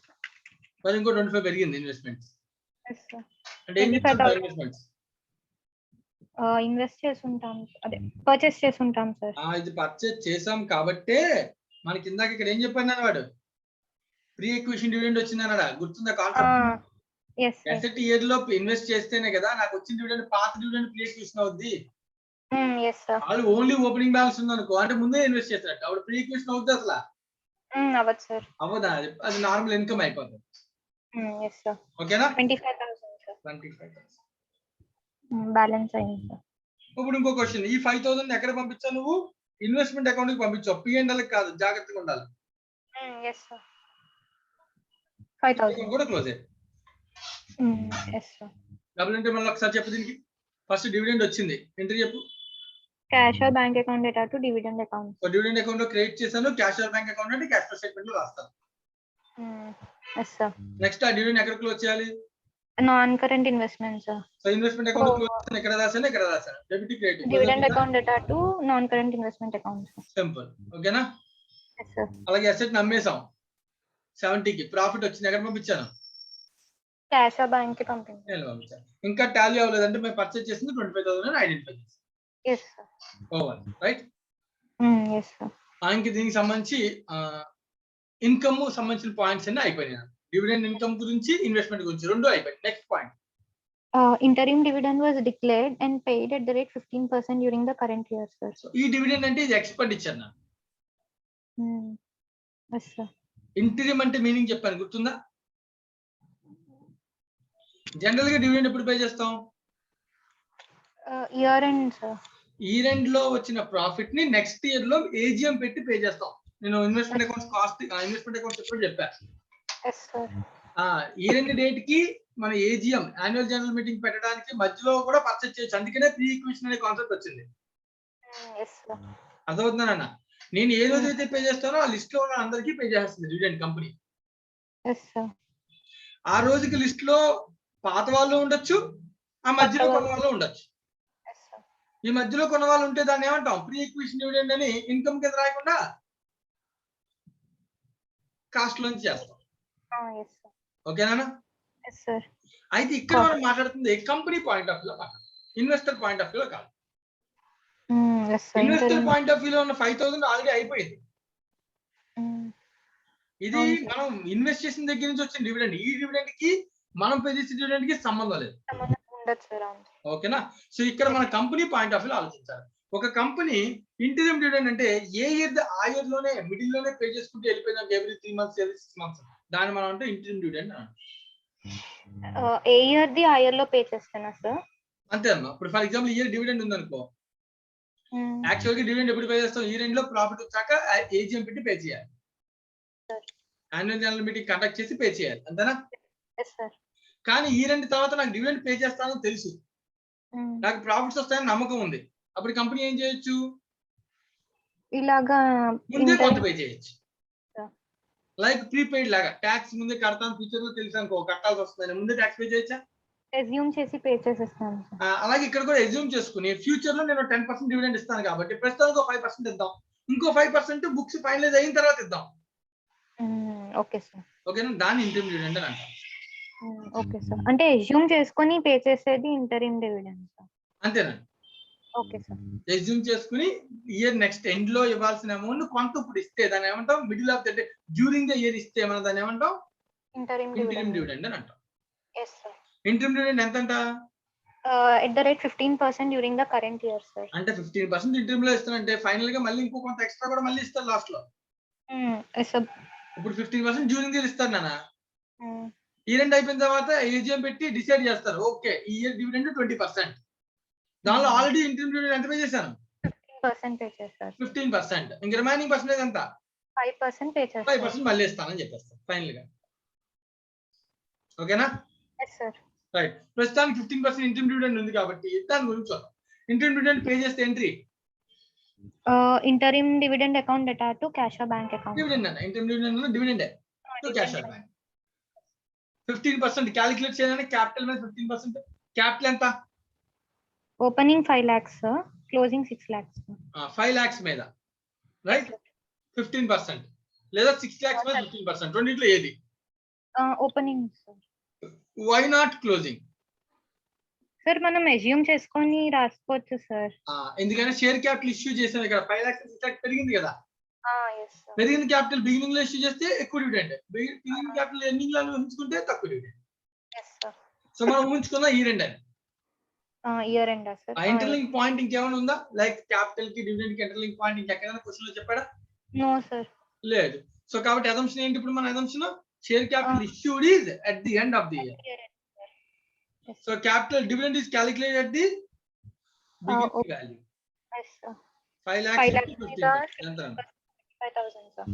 మరి ఇంకో 25 పెరిగింది ఇన్వెస్ట్మెంట్. yes sir. అంటే ఏం చేస్తారు ఇన్వెస్ట్మెంట్స్? ఇన్వెస్ట్ చేసుంటాం, అదే పర్చేస్ చేసుంటాం సార్. ఇది పర్చేస్ చేసాం కాబట్టే మనకి ఇందాక ఇక్కడ ఏం చెప్పాను వాడు, ప్రీ ఎక్విజిషన్ డివిడెండ్ వచ్చిందన్నాడా, గుర్తుందా concept? yes sir. Asset year లో ఇన్వెస్ట్ చేస్తేనే కదా నాకు వచ్చిన డివిడెండ్, పాత డివిడెండ్ ప్రీ ఎక్విజిషన్ అవుద్ది. yes sir. వాళ్ళు ఓన్లీ ఓపెనింగ్ బ్యాలెన్స్ ఉందనుకో, అంటే ముందే ఇన్వెస్ట్ చేస్తారట, అప్పుడు ప్రీ ఎక్విజిషన్ అవుద్ది అసలు? అవ్వదు సార్. అవ్వదా? అది నార్మల్ ఇన్కమ్ అయిపోతుంది. yes sir. ఓకేనా? 25,000 సార్. 25,000 బ్యాలెన్స్ అయింది సార్. ఇప్పుడు ఇంకో క్వశ్చన్, ఈ 5,000 ఎక్కడ పంపించావు నువ్వు? ఇన్వెస్ట్మెంట్ అకౌంట్ కి పంపించావు, P&L కి కాదు, జాగ్రత్తగా ఉండాలి. yes sir. 5,000 కూడా క్లోజ్ అయ్యి. yes sir. డబుల్ ఎంట్రీ మళ్ళీ ఒకసారి చెప్పు. దీనికి ఫస్ట్ డివిడెండ్ వచ్చింది, ఎంట్రీ చెప్పు. Cash or bank account data to dividend account. So dividend account లో క్రియేట్ చేశాను, క్యాష్ ఆర్ బ్యాంక్ అకౌంట్ అంటే క్యాష్ ఫ్లో స్టేట్మెంట్ లో రాస్తాను. yes sir. నెక్స్ట్ ఆ డివిడెండ్ ఎక్కడ క్లోజ్ చేయాలి? Non current investment sir. So investment account close చేశాను, ఎక్కడ రాశాను? Debit credit. Dividend account data to non current investment account. Simple, ఓకేనా? yes sir. అలాగే అసెట్ అమ్మేసాం 70 కి, ప్రాఫిట్ వచ్చింది, ఎక్కడ పంపించాను? క్యాష్ ఆర్ బ్యాంక్ కి పంపించాను. ఇంకా టాలీ అవ్వలేదు అంటే మేము పర్చేస్ చేసింది 25,000 అని ఐడెంటిఫై చేస్తాం. yes sir. Over, right. yes sir. ఇంక దీనికి సంబంధించి ఇన్కమ్ సంబంధించిన పాయింట్స్ అన్ని అయిపోయినాయి. డివిడెండ్ ఇన్కమ్ గురించి, ఇన్వెస్ట్మెంట్ గురించి రెండు అయిపోయింది. Next point, interim dividend was declared and paid at the rate 15% during the current year sir. So ఈ డివిడెండ్ అంటే ఇది ఎక్స్పెండిచర్ నా. yes sir. ఇంటరిమ్ అంటే మీనింగ్ చెప్పాను, గుర్తుందా? జనరల్ గా డివిడెండ్ ఎప్పుడు పే చేస్తాం? year end sir. Year end లో వచ్చిన ప్రాఫిట్ ని నెక్స్ట్ ఇయర్ లో AGM పెట్టి పే చేస్తాం. నేను investment accounts cost, investment accounts ఎప్పుడు చెప్పా. yes sir. Year end date కి మన AGM యాన్యువల్ జనరల్ మీటింగ్ పెట్టడానికి మధ్యలో కూడా పర్చేస్ చేయొచ్చు, అందుకనే ప్రీ ఈక్విషన్ అనే కాన్సెప్ట్ వచ్చింది. yes sir. అర్థమవుతుందన్న? నేను ఏ రోజైతే పే చేస్తానో ఆ లిస్ట్ లో ఉన్న అందరికీ పే చేస్తుంది డివిడెండ్ కంపెనీ. yes sir. ఆ రోజుకి లిస్ట్ లో పాత వాళ్ళు ఉండొచ్చు, ఆ మధ్యలో కొన్న వాళ్ళు ఉండొచ్చు. yes sir. ఈ మధ్యలో కొన్న వాళ్ళు ఉంటే దాన్ని ఏమంటాం? ప్రీ ఈక్విషన్ డివిడెండ్ అని ఇన్కమ్ కింద రాయకుండా కాస్ట్ లోంచి చేస్తాం. yes sir. ఓకేనా? yes sir. అయితే ఇక్కడ మనం మాట్లాడుతుంది కంపెనీ పాయింట్ ఆఫ్ వ్యూ లో, ఇన్వెస్టర్ పాయింట్ ఆఫ్ వ్యూ లో కాదు. yes sir. Investor point of view లో ఉన్న 5,000 ఆల్రెడీ అయిపోయింది. ఇది మనం ఇన్వెస్ట్ చేసిన దగ్గర నుంచి వచ్చిన డివిడెండ్. ఈ డివిడెండ్ కి మనం పే చేసే డివిడెండ్ కి సంబంధం లేదు. ఓకేనా? సో ఇక్కడ మన కంపెనీ పాయింట్ ఆఫ్ వ్యూ ఆలోచించాలి. ఒక కంపెనీ ఇంటరిమ్ డివిడెండ్ అంటే ఏ ఇయర్ ఆ ఇయర్ లోనే మిడిల్ లోనే పే చేసుకుంటూ వెళ్ళిపోయినాం, ఎవ్రీ 3 months, ఎవ్రీ 6 months, దాన్ని మనం అంటే ఇంటరిమ్ డివిడెండ్ అంటాం. ఏ ఇయర్ ది ఆ ఇయర్ లో పే చేస్తానా సార్? అంతే అమ్మా. ఇప్పుడు ఫర్ ఎగ్జాంపుల్ ఇయర్ డివిడెండ్ ఉందనుకో, యాక్చువల్ గా డివిడెండ్ ఎప్పుడు పే చేస్తాం? ఇయర్ ఎండ్ లో ప్రాఫిట్ వచ్చాక AGM పెట్టి పే చేయాలి, యాన్యువల్ జనరల్ మీటింగ్ కండక్ట్ చేసి పే చేయాలి, అంతేనా? yes sir. కానీ ఇయర్ ఎండ్ తర్వాత నాకు డివిడెండ్ పే చేస్తానని తెలుసు, నాకు ప్రాఫిట్స్ వస్తాయని నమ్మకం ఉంది, అప్పుడు కంపెనీ ఏం చేయొచ్చు? ఇలాగా ముందే కొంత పే చేయొచ్చు. లైక్ ప్రీపెయిడ్ లాగా, ట్యాక్స్ ముందే కడతాను, ఫ్యూచర్ లో తెలుసు అనుకో కట్టాల్సి వస్తుంది, ముందే ట్యాక్స్ పే చేయొచ్చా? అస్యూమ్ చేసి పే చేసేస్తాను. అలాగే ఇక్కడ కూడా అస్యూమ్ చేసుకుని ఫ్యూచర్ లో నేను 10% డివిడెండ్ ఇస్తాను కాబట్టి ప్రస్తుతానికి 5% ఇద్దాం, ఇంకో 5% బుక్స్ ఫైనలైజ్ అయిన తర్వాత ఇద్దాం. Okay sir. ఓకేనా, దాన్ని ఇంటరిమ్ డివిడెండ్ అని అంటాం. Okay sir. అంటే అస్యూమ్ చేసుకొని పే చేసేది ఇంటరిమ్ డివిడెండ్ సార్. అంతేనండి. Okay sir. అస్యూమ్ చేసుకుని ఇయర్ నెక్స్ట్ ఎండ్ లో ఇవ్వాల్సిన అమౌంట్ కొంత ఇప్పుడు ఇస్తే దాన్ని ఏమంటాం, middle of the day during the year ఇస్తే మనం దాన్ని ఏమంటాం, ఇంటరిమ్ ఇంటరిమ్ డివిడెండ్. డివిడెండ్ అని అంటాం. Yes sir. ఇంటరిమ్ డివిడెండ్ ఎంత అంట, at the rate 15% during the current year sir. అంటే 15% ఇంటరిమ్ లో ఇస్తానంటే ఫైనల్ గా మళ్ళీ ఇంకో కొంత ఎక్స్ట్రా కూడా మళ్ళీ ఇస్తారు లాస్ట్ లో. Yes sir. ఇప్పుడు 15% డ్యూరింగ్ ఇయర్ ఇస్తారు నాన్న. ఇయర్ ఎండ్ అయిపోయిన తర్వాత ఏజిఎం పెట్టి డిసైడ్ చేస్తారు, ఓకే ఈ ఇయర్ డివిడెండ్ 20%. దానిలో ఆల్రెడీ ఇంటరిమ్ డివిడెండ్ ఎంత పే చేశాను, 15% పే చేశారు. 15%. ఇంక రిమైనింగ్ పర్సెంటేజ్ ఎంత, 5% పే చేస్తారు. 5% మళ్ళీ ఇస్తానని చెప్పేస్తాను ఫైనల్ గా. ఓకేనా. Yes sir. రైట్, ప్రస్తుతానికి 15% ఇంటరిమ్ డివిడెండ్ ఉంది కాబట్టి దాని గురించి చూద్దాం. ఇంటరిమ్ డివిడెండ్ పే చేస్తే entry interim dividend account data to cash or bank account. Dividend అన్న, interim dividend dividend to cash or bank. 15% calculate చేయాలని క్యాపిటల్ మీద 15%. క్యాపిటల్ ఎంత, opening 5 lakhs sir, closing 6 lakhs. 5 lakhs మీద రైట్ 15% లేదా 6 lakhs మీద 15%, రెండిట్లో ఏది? Opening sir. Why not closing? Sir మనం అస్యూమ్ చేసుకొని రాసుకోవచ్చు సార్. ఎందుకంటే షేర్ క్యాపిటల్ ఇష్యూ చేసాను ఇక్కడ 5 lakhs 6 lakhs పెరిగింది కదా. Yes sir. పెరిగిన క్యాపిటల్ బిగినింగ్ లో ఇష్యూ చేస్తే ఎక్కువ డివిడెండ్, బిగినింగ్ క్యాపిటల్ ఎండింగ్ లో ఊహించుకుంటే తక్కువ డివిడెండ్. Yes sir. సో మనం ఊహించుకున్న ఈ రెండు అని. Year end sir. ఆ ఇంటర్లింక్ పాయింట్ ఇంకేమైనా ఉందా, లైక్ క్యాపిటల్ కి డివిడెండ్ కి ఇంటర్లింక్ పాయింట్ ఇంకెక్కడైనా క్వశ్చన్ లో చెప్పాడా? No sir. లేదు. సో కాబట్టి అజంప్షన్ ఏంటి ఇప్పుడు, మన assumption share capital issued is at the end of the year. So capital dividend is calculated at the beginning value. Yes sir. 5 lakhs into 15% ఎంత అన్న? 5,000 సార్.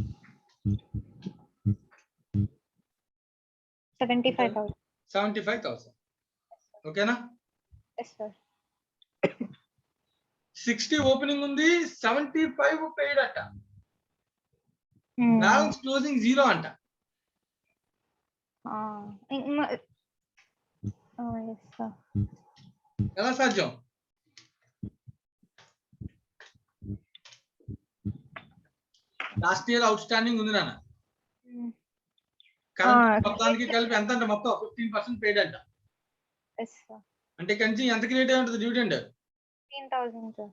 75,000. 75,000. ఓకేనా. Yes sir. 60 ఓపెనింగ్ ఉంది, 75 paid అంట, balance closing 0 అంట. ఎలా సాధ్యం? Last year out standing ఉంది నాన్న, కరెంట్ మొత్తానికి కలిపి ఎంత అంటే మొత్తం 15% పెయిడ్ అంట. అంటే కంచి ఎంత క్రియేట్ అయి ఉంటుంది డివిడెండ్? 15,000 సార్.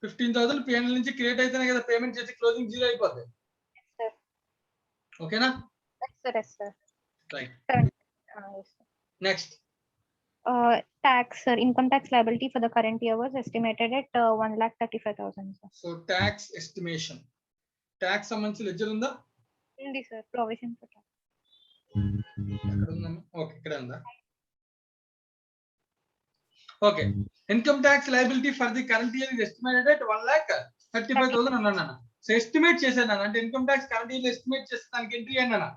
15,000 పిఎన్ఎల్ నుంచి క్రియేట్ అయితేనే కదా పేమెంట్ చేసి క్లోజింగ్ 0 అయిపోతుంది. ఓకేనా. Right. Next tax sir, income tax liability for the current year was estimated at 1,35,000 sir. So tax estimation, tax సంబంధించి లెడ్జర్ ఉందా? ఉంది sir, provision for tax. ఎక్కడ ఉందమ్మా? ఓకే ఇక్కడ ఉందా? Okay, income tax liability for the current year is estimated at 1,35,000 అన్నాను అన్న. So estimate చేశాను అన్న, అంటే income tax current year estimate చేస్తే దానికి ఎంట్రీ అన్నానా?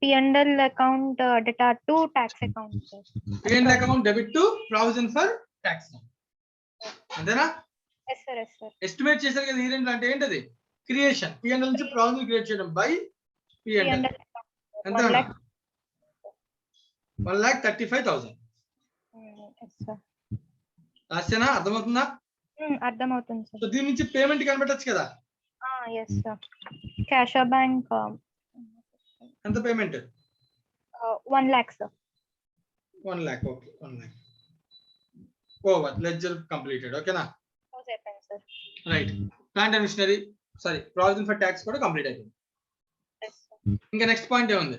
P&L account data to tax account sir. P&L account debit to provision for tax. అంతేనా? Yes sir, yes sir. Estimate చేశారు కదా ఈ రెండు, అంటే ఏంటది? క్రియేషన్, P&L నుంచి ప్రావిజన్ క్రియేట్ చేయడం బై P&L. ఎంత? 1,35,000. Yes sir. రాసేనా? అర్థమవుతుందా? అర్థమవుతుంది సార్. సో దీని నుంచి పేమెంట్ కనిపెట్టొచ్చు కదా. yes sir. Cash or bank ఎంత payment? 1 lakh sir. 1 lakh. Okay, 1 lakh. Over, ledger completed. ఓకేనా. చెప్పండి sir. Right, plant and machinery sorry provision for tax కూడా కంప్లీట్ అయిపోయింది. ఇంకా నెక్స్ట్ పాయింట్ ఏముంది?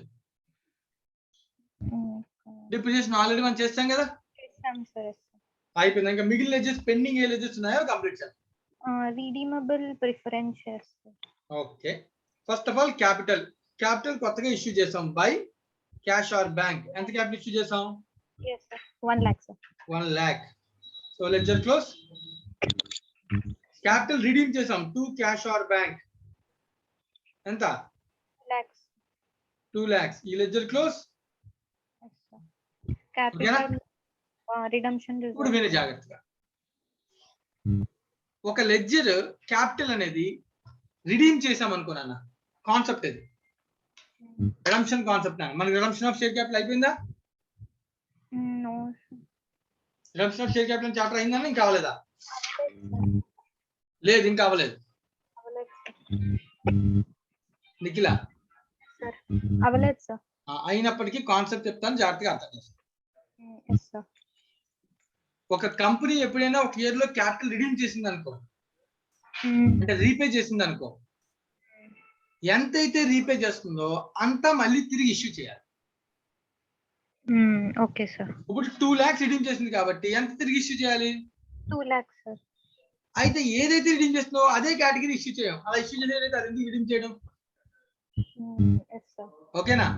డిప్రిసియేషన్ ఆల్రెడీ మనం చేస్తాం కదా. అయిపోయింది. ఇంకా మిగిలిన లెడ్జెస్ పెండింగ్ ఏ లెడ్జెస్ ఉన్నాయో కంప్లీట్ చేద్దాం. Redeemable preference shares. Okay, first of all capital కొత్తగా ఇష్యూ చేసాం బై క్యాష్ ఆర్ బ్యాంక్. ఎంత క్యాపిటల్ ఇష్యూ చేసాం? 1 lakh sir. 1 lakh. So ledger close. Capital redeem చేసాం టు క్యాష్ ఆర్ బ్యాంక్. ఎంత? 2 lakhs. ఈ లెడ్జర్ క్లోజ్. Capital redemption. ఇప్పుడు వినే జాగ్రత్తగా, ఒక లెడ్జర్ క్యాపిటల్ అనేది రిడీమ్ చేసాం అనుకున్నాను, కాన్సెప్ట్ ఇది రిడమ్షన్ కాన్సెప్ట్. మనకి రిడమ్షన్ ఆఫ్ షేర్ క్యాపిటల్ అయిపోయిందా? Redemption of share capital chapter అయిందా? ఇంకా కావాలేదా? లేదు ఇంకా అవ్వలేదు. నిఖిల సార్ అవ్వలేదు సార్. అయినప్పటికీ కాన్సెప్ట్ చెప్తాను, జాగ్రత్తగా అర్థం చేసుకోండి. Yes sir. ఒక కంపెనీ ఎప్పుడైనా ఒక ఇయర్ లో క్యాపిటల్ రిడీమ్ చేసింది అనుకో, అంటే రీపే చేసింది అనుకో, ఎంతైతే రీపే చేస్తుందో అంత మళ్ళీ తిరిగి ఇష్యూ చేయాలి. Okay sir. ఇప్పుడు 2 lakhs రిడీమ్ చేసింది కాబట్టి ఎంత తిరిగి ఇష్యూ చేయాలి? 2 lakhs సార్. అయితే ఏదైతే రిడీమ్ చేస్తుందో అదే కేటగిరీ ఇష్యూ చేయం. అలా ఇష్యూ చేసేదైతే అది ఎందుకు రిడీమ్ చేయడం? Yes sir. ఓకేనా?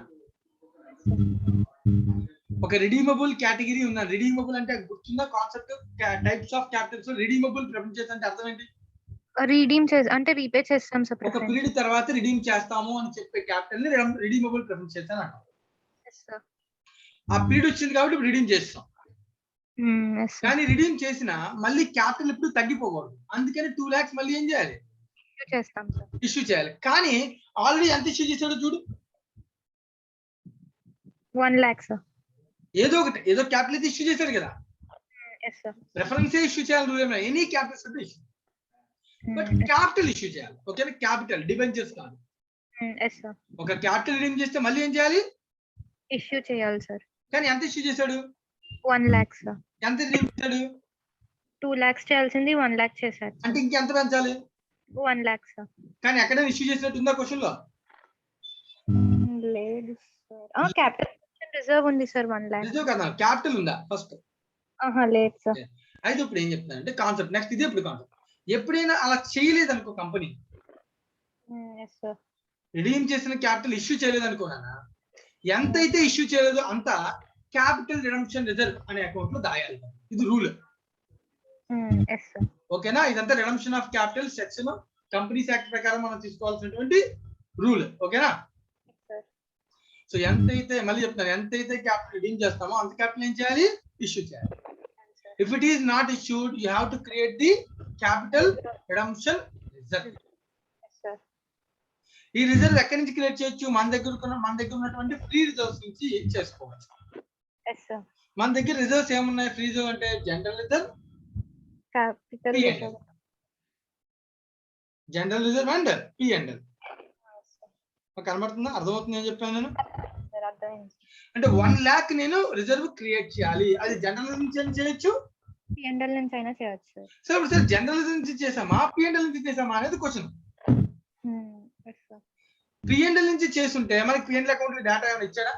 ఒక రిడీమబుల్ కేటగిరీ ఉందా? రిడీమబుల్ అంటే గుర్తుందా concept? Types of capitals. Redeemable preferences అంటే అర్థం ఏంటి? రీడీమ్ అంటే రీపే చేస్తాం సార్. ఒక పీరియడ్ తర్వాత రిడీమ్ చేస్తాము అని చెప్పే క్యాపిటల్ ని రిడీమబుల్ ప్రిఫరెన్సెస్ అని అంటాం. Yes sir. ఆ పీరియడ్ వచ్చింది కాబట్టి రిడీమ్ చేస్తాం. Yes sir. కానీ రిడీమ్ చేసినా మళ్ళీ క్యాపిటల్ ఇప్పుడు తగ్గిపోకూడదు. అందుకని 2 lakhs మళ్ళీ ఏం చేయాలి? చేస్తాం సార్. ఇష్యూ చేయాలి. కానీ ఆల్రెడీ ఎంత ఇష్యూ చేశాడో చూడు. 1 lakh సార్. ఏదో ఒకటి, ఏదో క్యాపిటల్ అయితే ఇష్యూ చేశాడు కదా. Yes sir. రెఫరెన్స్ ఇష్యూ చేయాలి, రూల్ ఏమైనా ఎనీ క్యాపిటల్స్ అంటే ఇష్యూ, బట్ క్యాపిటల్ ఇష్యూ చేయాలి. ఓకేనా? క్యాపిటల్ డిబెంచర్స్ కాదు. Yes sir. ఒక క్యాపిటల్ రిడీమ్ చేస్తే మళ్ళీ ఏం చేయాలి? ఇష్యూ చేయాలి సార్. కానీ ఎంత ఇష్యూ చేశాడు? 1 lakh సార్. ఎంత రిడీమ్ చేశాడు? 2 lakhs చేయాల్సింది 1 lakh చేశారు. అంటే ఇంకెంత పెంచాలి? 1 lakh సార్. కానీ ఎక్కడైనా ఇష్యూ చేసినట్టు ఉందా క్వశ్చన్ లో? లేదు సార్. క్యాపిటల్ రిజర్వ్ ఉంది సార్ 1 lakh. రిజర్వ్ కదా, క్యాపిటల్ ఉందా ఫస్ట్? లేదు సార్. అయితే ఇప్పుడు ఏం చెప్తానంటే కాన్సెప్ట్ నెక్స్ట్ ఇదే. ఇప్పుడు కాన్సెప్ట్ ఎప్పుడైనా అలా చేయలేదు అనుకో కంపెనీ, ఎస్ సార్. రిడీమ్ చేసిన క్యాపిటల్ ఇష్యూ చేయలేదు అనుకోనా, ఎంతైతే ఇష్యూ చేయలేదో అంత క్యాపిటల్ రిడమ్షన్ రిజర్వ్ అనే అకౌంట్ లో దాయాలి. ఇది రూల్. Yes sir. ఓకేనా? ఇదంతా redemption of capital section companies act ప్రకారం మనం తీసుకోవాల్సినటువంటి రూల్. ఓకేనా? సో ఎంతైతే, మళ్ళీ చెప్తాను, ఎంతైతే క్యాపిటల్ రిడీమ్ చేస్తామో అంత క్యాపిటల్ ఏం చేయాలి? ఇష్యూ చేయాలి. If it is not issued you have to create the capital redemption reserve. ఈ రిజర్వ్ ఎక్కడి నుంచి క్రియేట్ చేయొచ్చు? మన దగ్గర ఉన్నటువంటి ఫ్రీ రిజర్వ్స్ నుంచి చేసుకోవచ్చు. మన దగ్గర రిజర్వ్స్ ఏమున్నాయి? ఫ్రీ రిజర్వ్ అంటే general reserve, capital reserve, general reserve and P&L. కనబడుతుందా? అర్థమవుతుంది ఏం చెప్పాను నేను? అంటే 1 lakh నేను రిజర్వ్ క్రియేట్ చేయాలి. అది జనరల్ నుంచి అయినా చేయొచ్చు, P&L నుంచి అయినా చేయొచ్చు. సో ఇప్పుడు సార్ జనరల్ నుంచి చేసామా P&L నుంచి చేసామా అనేది క్వశ్చన్. P&L నుంచి చేస్తుంటే మనకి P&L అకౌంట్ లో డేటా ఏమైనా ఇచ్చాడా?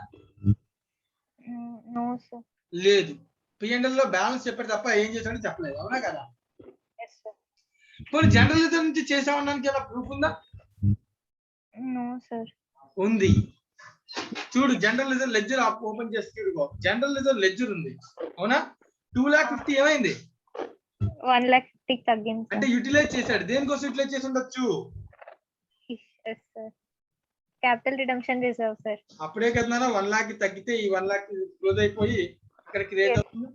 No sir. లేదు. P&L లో బ్యాలెన్స్ చెప్పాడు తప్ప ఏం చేశాడో చెప్పలేదు. అవునా కదా? కొన్ని జనరల్ రిజర్వ్ నుంచి చేసామనడానికి ఏమైనా ప్రూఫ్ ఉందా? No sir. ఉంది. చూడు, జనరల్ రిజర్వ్ లెడ్జర్ ఓపెన్ చేసి చూడుకో, జనరల్ రిజర్వ్ లెడ్జర్ ఉంది. అవునా? 2,50,000 ఏమైంది? 1,50,000 తగ్గింది అంటే యూటిలైజ్ చేశాడు. దేనికోసం యూటిలైజ్ చేసి ఉండొచ్చు? Capital redemption reserve sir. అప్పుడే కదా 1 lakh తగ్గితే ఈ 1 lakh క్లోజ్ అయిపోయి ఇక్కడ క్రియేట్ అవుతుంది.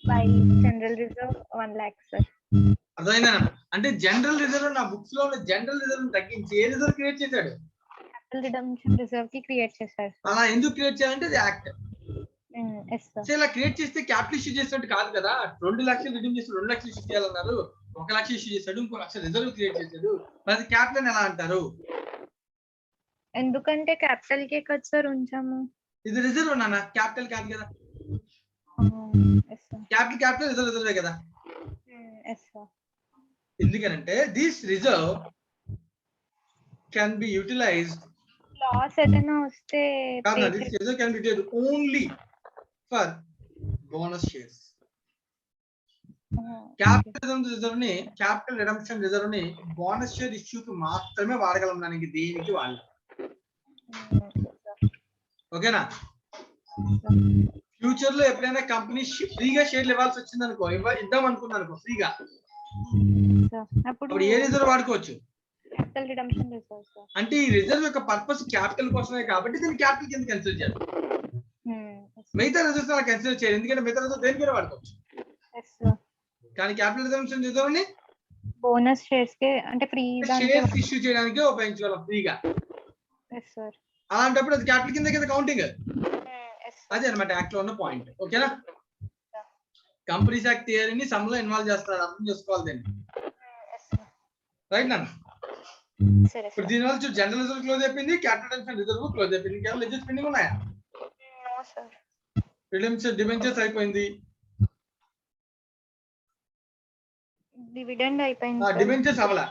By general reserve 1 lakh sir. అర్థమైందా? అంటే జనరల్ రిజర్వ్ నా బుక్స్ లో ఉన్న జనరల్ రిజర్వ్ తగ్గించి ఏ రిజర్వ్ క్రియేట్ చేశాడు? క్యాపిటల్ రిడమ్షన్ రిజర్వ్ కి క్రియేట్ చేశారు. అలా ఎందుకు క్రియేట్ చేయాలంటే అది యాక్ట్. సో ఇలా క్రియేట్ చేస్తే క్యాపిటల్ ఇష్యూ చేసినట్టు కాదు కదా. 2 lakhs రిడీమ్ చేసి 2 lakhs ఇష్యూ చేయాలన్నారు. 1 lakh ఇష్యూ చేశాడు, ఇంకో 1 lakh రిజర్వ్ క్రియేట్ చేశాడు. మరి క్యాపిటల్ ఎలా అంటారు? ఎందుకంటే క్యాపిటల్ కే కదా సార్ ఉంచాము. ఇది రిజర్వ్ నాన్న, క్యాపిటల్ కాదు కదా. క్యాపిటల్ రిజర్వ్ కదా. ఎందుకంటే this reserve can be utilised. Loss ఏదైనా వస్తే this reserve can be utilised only for bonus shares. Capital redemption reserve ని బోనస్ షేర్ ఇష్యూకి మాత్రమే వాడగలం. దానికి దేనికి వాళ్ళు. ఓకేనా? ఫ్యూచర్ లో ఎప్పుడైనా కంపెనీ ఫ్రీగా షేర్లు ఇవ్వాల్సి వచ్చింది అనుకో, ఇద్దాం అనుకున్నాను అనుకో ఫ్రీగా, అప్పుడు ఏ రిజర్వ్ వాడుకోవచ్చు? Capital redemption reserve sir. అంటే ఈ రిజర్వ్ యొక్క పర్పస్ క్యాపిటల్ కోసమే కాబట్టి దీన్ని క్యాపిటల్ కింద కన్సిడర్ చేయాలి. మిగతా రిజర్వ్స్ అలా కన్సిడర్ చేయాలి, ఎందుకంటే మిగతా రిజర్వ్ దేనికైనా వాడుకోవచ్చు. కానీ క్యాపిటల్ రిజర్వ్ ని బోనస్ షేర్స్ కి అంటే ఫ్రీ షేర్స్ ఇష్యూ చేయడానికి ఉపయోగించుకోవాలి ఫ్రీగా. అలాంటప్పుడు అది క్యాపిటల్ కింద కదా కౌంటింగ్. అదే అన్నమాట యాక్ట్ లో ఉన్న పాయింట్. ఓకేనా? కంపెనీస్ యాక్ట్ థియరీని సమ్ లో ఇన్వాల్వ్ చేస్తారు, అర్థం చేసుకోవాలి దీన్ని. రైట్ నాన్న. సరే ఇప్పుడు సార్. దీనివల్ల చూడు జనరల్ రిజర్వ్ క్లోజ్ అయిపోయింది, క్యాపిటల్ రిజర్వ్ క్లోజ్ అయిపోయింది. ఇంకేమైనా లెడ్జెస్ పెండింగ్ ఉన్నాయా? No sir. డిబెంచర్స్ అయిపోయింది. డివిడెండ్ అయిపోయింది సార్. డిబెంచర్స్ అవ్వలా.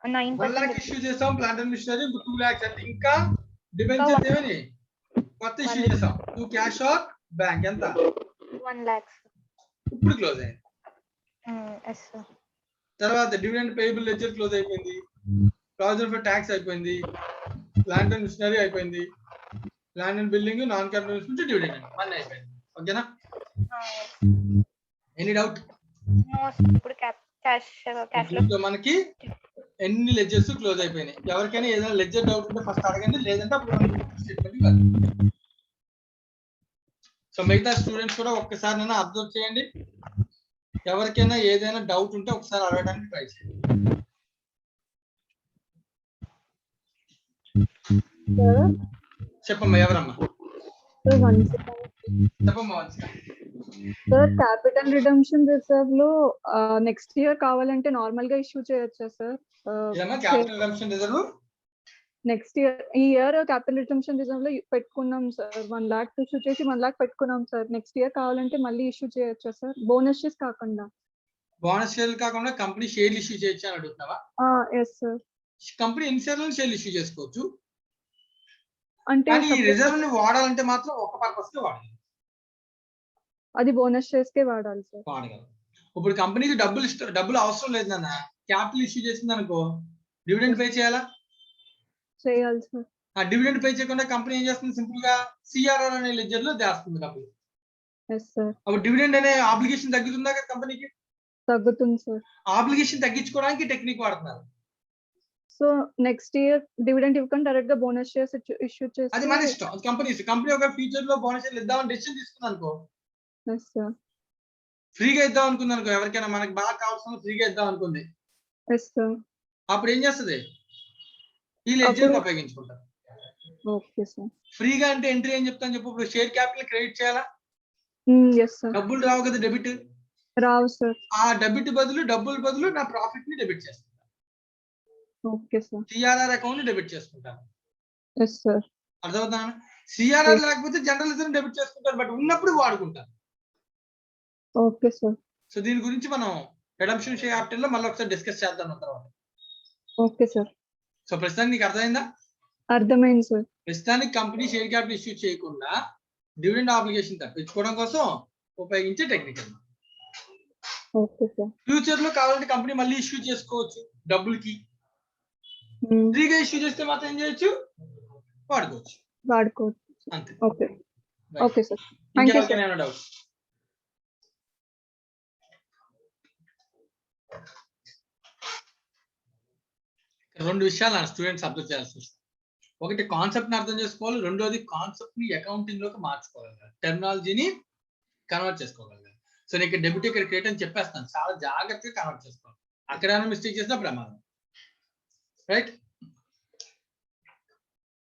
1 9% lakh ఇష్యూ చేసాం ప్లాంట్ అండ్ మిషనరీ, 2 lakhs అంటే ఇంకా డిబెంచర్స్ ఏమని కొత్త ఇష్యూ చేసాం. 2 క్యాష్ ఆర్ బ్యాంక్ ఎంత 1 lakh. ఇప్పుడు క్లోజ్ అయింది. Yes sir. తర్వాత డివిడెండ్ పేయబుల్ లెడ్జర్ క్లోజ్ అయిపోయింది, ప్రావిజన్ ఫర్ ట్యాక్స్ అయిపోయింది, ప్లాంట్ అండ్ మిషనరీ అయిపోయింది, land and building, non capital నుంచి డివిడెండ్ అన్ని అయిపోయింది. ఓకేనా? Any doubt? No sir. ఇప్పుడు క్యాష్ లో మనకి ఎన్ని లెడ్జర్స్ క్లోజ్ అయిపోయినాయి. ఎవరికైనా ఏదైనా లెడ్జర్ డౌట్ ఉంటే ఫస్ట్ అడగండి, లేదంటే అప్పుడు స్టేట్మెంట్. సో మిగతా స్టూడెంట్స్ కూడా ఒక్కసారి నన్ను అబ్జర్వ్ చేయండి. ఎవరికైనా ఏదైనా డౌట్ ఉంటే ఒకసారి అడగడానికి ట్రై చేయండి. చెప్పమ్మా, ఎవరమ్మా? చెప్పమ్మా. సార్ క్యాపిటల్ రిడమ్షన్ రిజర్వ్ లో నెక్స్ట్ ఇయర్ కావాలంటే నార్మల్ గా ఇష్యూ చేయొచ్చా sir? Capital redemption reserve next year, ఈ ఇయర్ క్యాపిటల్ రిడమ్షన్ రిజర్వ్ లో పెట్టుకున్నాం సార్. 1 lakh ఇష్యూ చేసి 1 lakh పెట్టుకున్నాం సార్. నెక్స్ట్ ఇయర్ కావాలంటే మళ్ళీ ఇష్యూ చేయొచ్చా సార్? బోనస్ షేర్స్ కాకుండా. బోనస్ షేర్ కాకుండా కంపెనీ షేర్లు ఇష్యూ చేయొచ్చు అని అడుగుతున్నావా? Yes sir. కంపెనీ ఎన్ని షేర్లు ఇష్యూ చేసుకోవచ్చు, అంటే కానీ ఈ రిజర్వ్ ని వాడాలంటే మాత్రం ఒక పర్పస్ కి వాడాలి. అది బోనస్ షేర్స్ కే వాడాలి సార్. వాడగలరు. ఇప్పుడు కంపెనీకి డబ్బులు అవసరం లేదు నాన్న, క్యాపిటల్ ఇష్యూ చేసింది అనుకో, డివిడెండ్ పే చేయాలా? చేయాలి సార్. ఆ డివిడెండ్ పే చేయకుండా కంపెనీ ఏం చేస్తుంది, సింపుల్ గా సిఆర్ఆర్ అనే లెడ్జర్ లో దాస్తుంది డబ్బులు. Yes sir. అప్పుడు డివిడెండ్ అనే ఆబ్లిగేషన్ తగ్గుతుందా కదా కంపెనీకి? తగ్గుతుంది సార్. ఆబ్లిగేషన్ తగ్గించుకోవడానికి టెక్నిక్ వాడుతున్నారు. సో నెక్స్ట్ ఇయర్ డివిడెండ్ ఇవ్వకుండా డైరెక్ట్ గా బోనస్ షేర్స్ ఇష్యూ చేసి, అది మన ఇష్టం. కంపెనీ ఒక ఫ్యూచర్ లో బోనస్ షేర్లు ఇద్దామని డెసిషన్ తీసుకుంది అనుకో, ఫ్రీగా ఇద్దాం అనుకుంది అనుకో, ఎవరికైనా మనకి బాగా కావాల్సిన ఫ్రీగా ఇద్దాం అనుకుంది, అప్పుడు ఏం చేస్తుంది, ఈ లెడ్జర్ ఉపయోగించుకుంటారు. Okay sir. ఫ్రీగా అంటే ఎంట్రీ ఏం చెప్తాను చెప్పు. ఇప్పుడు షేర్ క్యాపిటల్ క్రెడిట్ చేయాలా? డబ్బులు రావు కదా, డెబిట్ రావు సార్. ఆ డెబిట్ డబ్బులు బదులు నా ప్రాఫిట్ ని డెబిట్ చేస్తాను. Okay sir. సిఆర్ఆర్ అకౌంట్ ని డెబిట్ చేసుకుంటాను. Yes sir. అర్థమవుతా? సిఆర్ఆర్ లేకపోతే జనరల్ రిజర్వ్ డెబిట్ చేసుకుంటారు, బట్ ఉన్నప్పుడు వాడుకుంటారు. Okay sir. సో దీని గురించి మనం రిడమ్షన్ షేర్ క్యాపిటల్ లో మళ్ళీ ఒకసారి డిస్కస్ చేద్దాం తర్వాత. Okay sir. సో ప్రస్తుతానికి నీకు అర్థమైందా? అర్థమైంది సార్. ప్రస్తుతానికి కంపెనీ షేర్ క్యాపిటల్ ఇష్యూ చేయకుండా డివిడెండ్ ఆబ్లిగేషన్ తప్పించుకోవడం కోసం ఉపయోగించే టెక్నిక్. Okay sir. ఫ్యూచర్ లో కావాలంటే కంపెనీ మళ్ళీ ఇష్యూ చేసుకోవచ్చు డబ్బులకి. ఫ్రీగా ఇష్యూ చేస్తే మాత్రం ఏం చేయొచ్చు, వాడుకోవచ్చు అంతే. Okay. Okay sir. Thank you sir. Doubt? రెండు విషయాలు నా స్టూడెంట్స్ అబ్జర్వ్ చేయాల్సి వస్తుంది. ఒకటి కాన్సెప్ట్ ని అర్థం చేసుకోవాలి, రెండోది కాన్సెప్ట్ ని అకౌంటింగ్ లోకి మార్చుకోగలగాలి, టెర్మినాలజీని కన్వర్ట్ చేసుకోగలగాలి. సో నీకు డెబిట్ ఇక్కడ క్రెడిట్ అని చెప్పేస్తాను, చాలా జాగ్రత్తగా కన్వర్ట్ చేసుకోవాలి. అక్కడ మిస్టేక్ చేసిన ప్రమాదం. రైట్?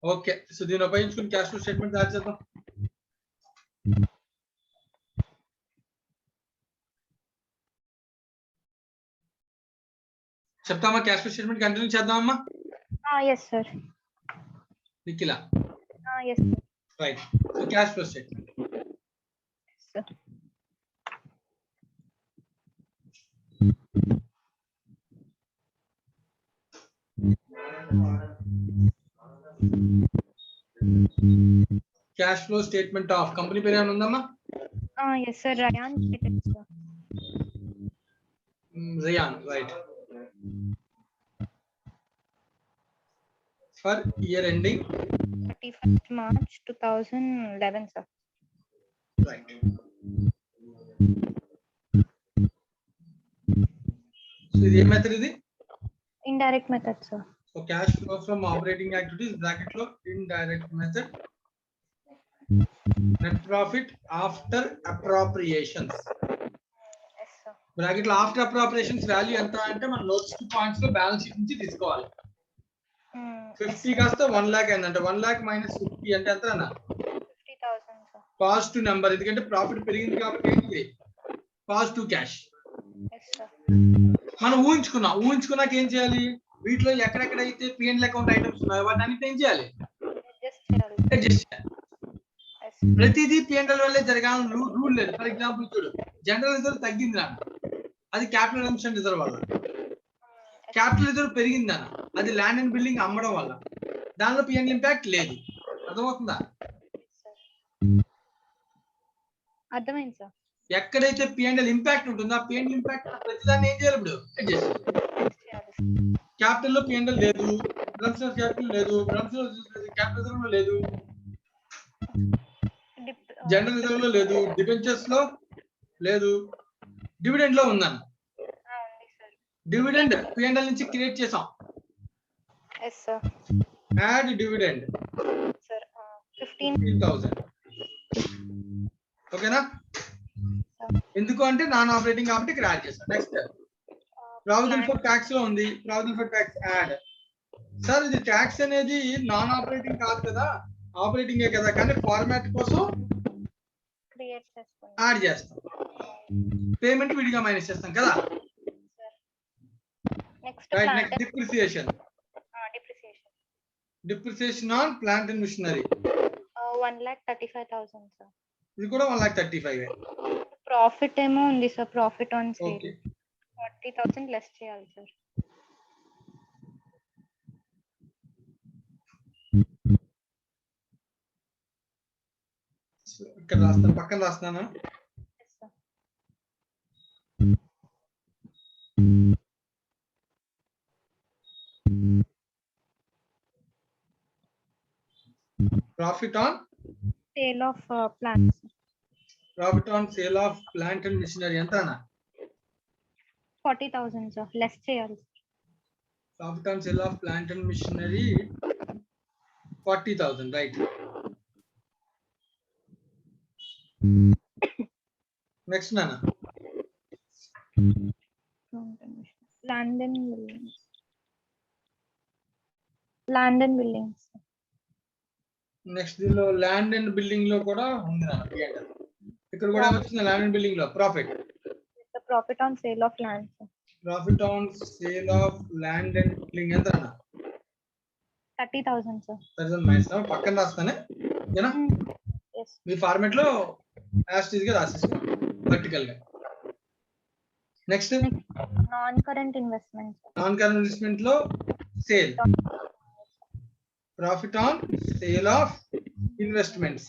ఓకే. సో దీన్ని ఉపయోగించుకుని క్యాష్ ఫ్లో స్టేట్మెంట్ తయారు చేద్దాం. చెప్తామా? క్యాష్ ఫ్లో స్టేట్మెంట్ కంటిన్యూ చేద్దామమ్మా? yes sir. Nikhila? yes sir. Right. So cash flow statement. sir. Cash flow statement of company పేరు ఏమైనా ఉందమ్మా? yes sir. Rayan Limited sir. Rayan, right. For year ending 31st March 2011 sir. Right. So ఇది ఏ method ఇది? Indirect method sir. So cash flow from operating activities bracket లో indirect method, net profit after appropriations. Yes sir. Bracket లో after appropriations value ఎంత అంటే మన notes 2 points లో balance sheet నుంచి తీసుకోవాలి. 50 కాస్త 1 lakh అయిందంటే 1 lakh minus 50 అంటే ఎంత అన్న? 50,000 sir. పాజిటివ్ నెంబర్, ఎందుకంటే ప్రాఫిట్ పెరిగింది కాబట్టి ఏంటి? Positive cash. Yes sir. మనం ఊహించుకున్నాక ఏం చేయాలి? వీటిలో ఎక్కడెక్కడైతే P&L అకౌంట్ ఐటమ్స్ ఉన్నాయో వాటి అన్నిటి ఏం చేయాలి? అడ్జస్ట్ చేయాలి. ప్రతిదీ P&L వల్లే జరగాలని రూల్ లేదు. ఫర్ ఎగ్జాంపుల్ చూడు, జనరల్ రిజర్వ్ తగ్గింది నాన్న, అది క్యాపిటల్ కన్సంప్షన్ రిజర్వ్ వల్ల. క్యాపిటల్ రిజర్వ్ పెరిగిందన్న, అది ల్యాండ్ అండ్ బిల్డింగ్ అమ్మడం వల్ల. దానిలో P&L ఇంపాక్ట్ లేదు. అర్థమవుతుందా? అర్థమైంది సార్. ఎక్కడైతే P&L ఇంపాక్ట్ ఉంటుందో ఆ P&L ఇంపాక్ట్ ప్రతిదాన్ని ఏం చేయాలి? ఇప్పుడు అడ్జస్ట్ చేయాలి. క్యాపిటల్ లో P&L లేదు, డ్రమ్స్ ఆఫ్ క్యాపిటల్ లేదు, డ్రమ్స్ క్యాపిటల్ రిజర్వ్ లో లేదు, జనరల్ రిజర్వ్ లో లేదు, డిబెంచర్స్ లో లేదు, డివిడెండ్ లో ఉందన్న. డివిడెండ్ P&L నుంచి క్రియేట్ చేసాం. yes sir. Add dividend sir 15,000. ఓకేనా? ఎందుకు అంటే నాన్ ఆపరేటింగ్ కాబట్టి ఇక్కడ యాడ్ చేస్తాం. నెక్స్ట్ ప్రావిజన్ ఫర్ ట్యాక్స్ లో ఉంది, provision for tax add. Sir ఇది ట్యాక్స్ అనేది నాన్ ఆపరేటింగ్ కాదు కదా, ఆపరేటింగే కదా, కానీ ఫార్మాట్ కోసం క్రియేట్ చేసుకుంటాం, యాడ్ చేస్తాం. పేమెంట్ విడిగా మైనస్ చేస్తాం కదా. Next right. Plant next depreciation. Depreciation on plant and machinery 1,35,000 sir. ఇది కూడా 1,35,000. ప్రాఫిట్ ఏమో ఉంది sir, profit on sale okay. 40,000 less చేయాలి సార్. ఇక్కడ రాస్తాను, పక్కన రాస్తానా? Profit on sale of plants. Profit on sale of plant and machinery ఎంత అన్న? 40,000 సార్, లెస్ చేయాలి. Profit on sale of plant and machinery 40,000, right? Next nana. Land and buildings. Land and buildings. Next దీనిలో land and building లో కూడా ఉంది నాన్న P&L. ఇక్కడ కూడా ఏమొచ్చింది? ల్యాండ్ అండ్ బిల్డింగ్ లో profit. The profit on sale of land. Profit on sale of land and building ఎంత అన్న? 30,000 sir. 30,000 మైనస్ పక్కన రాస్తానే, ఓకేనా? Yes. మీ ఫార్మాట్ లో యాస్టీస్ గా రాసేసుకో వర్టికల్ గా. Next non current investment. Non current investment లో sale. Profit on sale of investments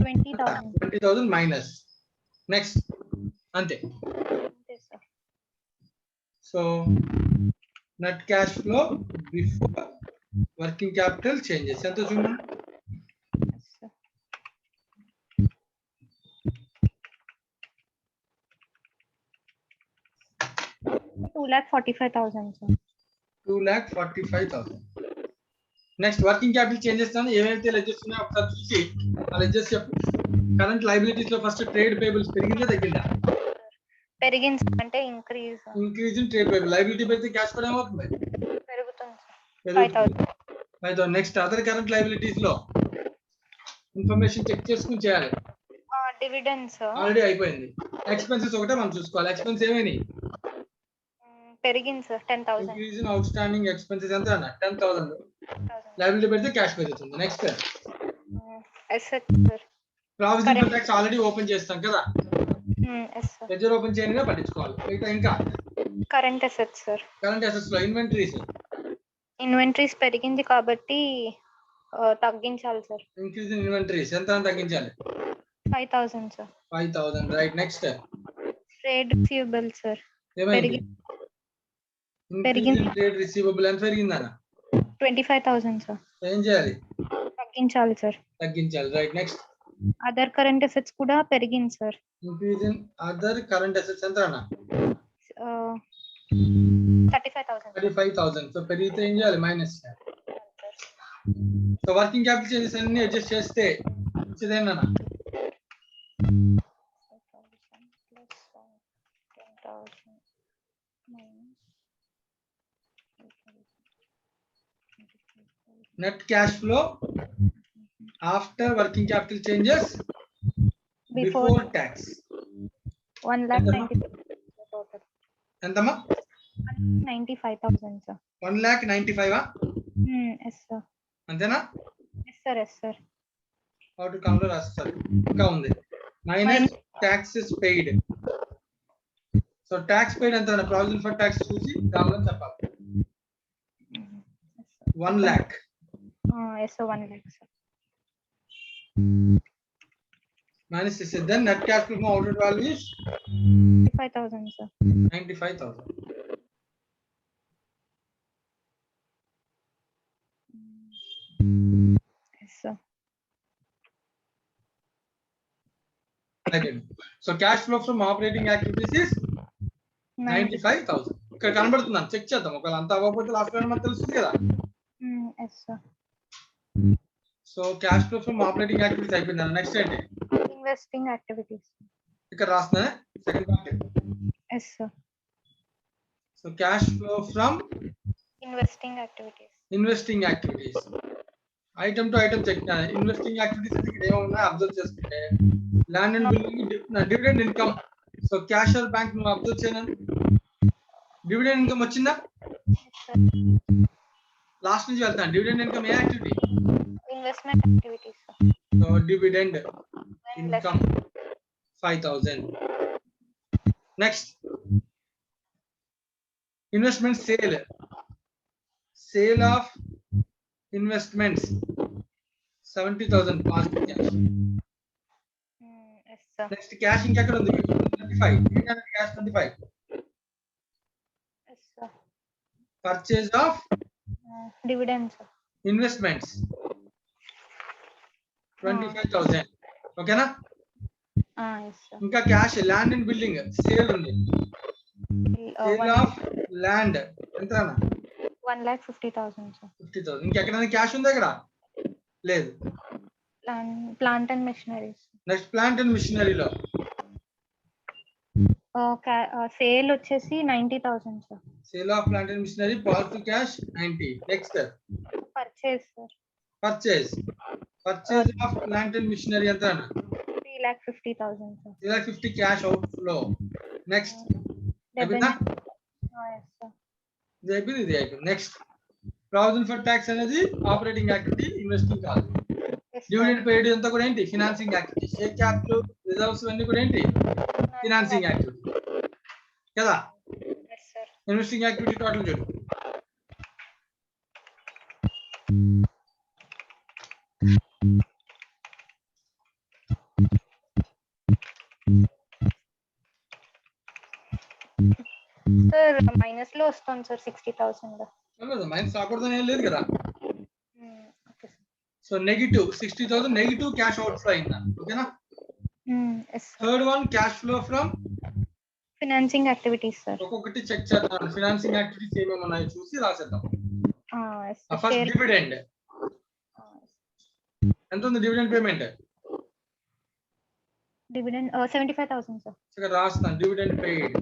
20,000 minus. Next ante. So net cash flow before working capital changes ento chudna. 2,45,000 sir. 2,45,000. Next working capital changes అని ఏవైతే ledges ఉన్నాయో ఒకసారి చూసి ఆ ledges చెప్పు. Current liabilities లో first trade payables పెరిగిందా తగ్గిందా? పెరిగింది అంటే increase in trade payable. Liability పెరిగితే క్యాష్ కూడా ఏమవుతుంది? పెరుగుతుంది sir. 5,000. Next other current liabilities లో ఇన్ఫర్మేషన్ చెక్ చేసుకుని చేయాలి. డివిడెండ్స్ ఆల్రెడీ అయిపోయింది. ఎక్స్పెన్సెస్ ఒకటే మనం చూసుకోవాలి. ఎక్స్పెన్స్ ఏమైనాయి? పెరిగింది sir 10,000. Increase in outstanding expenses ఎంత అన్న? 10,000. లయబిలిటీ పెడితే క్యాష్ పెరుగుతుంది. Next asset sir. Provision for tax already open చేస్తాం కదా. Yes sir. లెడ్జర్ ఓపెన్ చేయనిగా పట్టించుకోవాలి. ఇంకా current assets sir. Current assets లో ఇన్వెంటరీస్ పెరిగింది కాబట్టి తగ్గించాలి సార్. ఇంక్రీజ్ ఇన్ ఇన్వెంటరీస్ ఎంత తగ్గించాలి? 5,000 sir. 5,000, right. Next trade receivable sir. పెరిగింది. ట్రేడ్ రిసీవబుల్ ఎంత పెరిగిందన్న? 25,000 సార్. ఏం చేయాలి? తగ్గించాలి సార్. తగ్గించాలి, right. Next other current assets కూడా పెరిగింది sir. Increase in other current assets ఎంత అన్న? 35,000. సో పెరిగితే ఏం చేయాలి? Minus. So working capital changes అన్ని అడ్జస్ట్ చేస్తే ఇదేనా? Net cash flow after working capital changes before tax 1,90,000 total. ఎంతమ్మా? 95,000 sir. 1,95,000 Yes sir. అంతేనా? Yes sir. Yes sir. How to counter రాస్తారు. ఇంకా ఉంది minus taxes paid. So tax paid ఎంత? Provision for tax చూసి దానిలో చెప్పాలి. 1 lakh. Yes sir. 1 lakh sir. Minus this, then net cash flow from outward value is 95,000 sir. 95,000. Yes sir. So cash flow from operating activities is 95,000. ఇక్కడ కనబడుతుందని check చేద్దాం. ఒకవేళ అంత అవ్వకపోతే last time మనకు తెలుస్తుంది కదా. Yes sir. So cash flow from operating activities అయిపోయింది. Next ఏంటి? Investing activities. ఇక్కడ రాస్తున్నా second part. Yes sir. So cash flow from Investing activities. Investing activities. Item to item check. Investing activities అంటే ఇక్కడ ఏమన్నా అబ్జర్వ్ చేసుకుంటే land and building, dividend income. So cash or bank నువ్వు observe చేయను. Dividend income వచ్చిందా? Last నుంచి వెళ్తాను. Dividend income ఏ activity? Investment activities sir. So dividend income 5,000. Next investment sale. Sale of investments 70,000 positive cash. Yes sir. Next cash ఇంకెక్కడ ఉంది? 25. Cash 25. Yes sir. Purchase of Dividends sir. Investments 25,000. ఓకేనా? Yes sir. ఇంకా cash land and building sale ఉంది. Sale of land ఎంత? 1,50,000 sir. 50,000. ఇంకెక్కడైనా cash ఉందా ఇక్కడ? లేదు. Plant and machineries. Next plant and మిషనరీలో సేల్ వచ్చేసి 90,000 sir. Sale of plant and machinery positive cash 90. Next Purchase sir. Purchase of plant and machinery ఎంత? 3,50,000 sir. 350 cash out flow. Next అయిపోయిందా? Yes sir. ఇది అయిపోయింది, ఇది అయిపోయింది. నెక్స్ట్ ప్రావిజన్ ఫర్ ట్యాక్స్ అనేది operating activity, investing కాదు. Yes sir. Dividend paid అంతా కూడా ఏంటి? Financing activity. Share capital reserves అన్ని కూడా ఏంటి? ఫినాన్సింగ్ యాక్టివిటీ కదా. Yes sir. Investing activity total చూడు. Sir minus లో వస్తుంది sir 60,000 లో. మైనస్ రాకూడదని ఏం లేదు కదా. Okay sir. So negative 60,000 negative cash out flow అయిందా? ఓకేనా? Yes sir. Third one cash flow from Financing activities sir. ఒక్కొక్కటి చెక్ చేద్దాం. ఫినాన్సింగ్ యాక్టివిటీస్ ఏమేమి ఉన్నాయో చూసి రాసేద్దాం. Yes sir. First Share- dividend ఎంత ఉంది? Dividend payment Dividend 75,000 sir. ఇక్కడ రాస్తాను. Dividend paid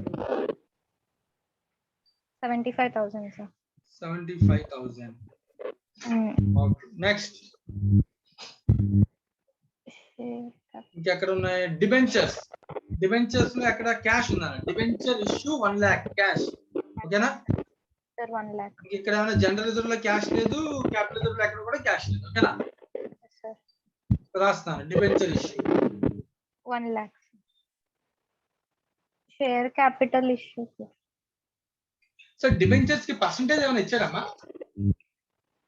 75,000 sir. 75,000. Next Share cap- ఇంకెక్కడ ఉన్నాయి? డిబెంచర్స్. డిబెంచర్స్ లో ఎక్కడ క్యాష్ ఉందా? Debenture issue 1 lakh cash. ఓకేనా? sir 1 lakh. ఇక్కడ ఏమైనా జనరల్ రిజర్వ్ లో క్యాష్ లేదు, క్యాపిటల్ రిజర్వ్ లో ఎక్కడ కూడా క్యాష్ లేదు. ఓకేనా? Yes sir. రాస్తాను. Debenture issue 1 lakh. Share capital issue sir. So debentures కి పర్సెంటేజ్ ఏమైనా ఇచ్చారమ్మా?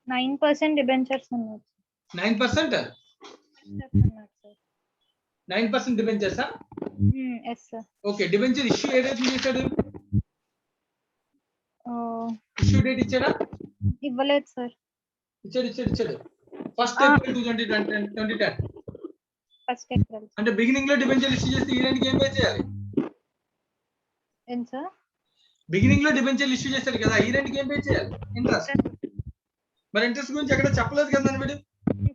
9% debentures ఉన్నాయి. 9%? ఉన్నారు sir. 9% debentures. Yes sir. Okay. Debenture issue ఏ డేట్ చేశాడు? ఇష్యూ డేట్ ఇచ్చాడా? ఇవ్వలేదు సార్. ఇచ్చాడు. First April 2010. First April. అంటే బిగినింగ్ లో డిబెంచర్ ఇష్యూ చేస్తే ఈ రెండుకి ఏం పే చేయాలి? ఏం సార్? బిగినింగ్ లో డిబెంచర్ ఇష్యూ చేశారు కదా, ఈ రెండుకి ఏం పే చేయాలి? ఇంట్రెస్ట్. మరి ఇంట్రెస్ట్ గురించి ఎక్కడ చెప్పలేదు కదా వీడు?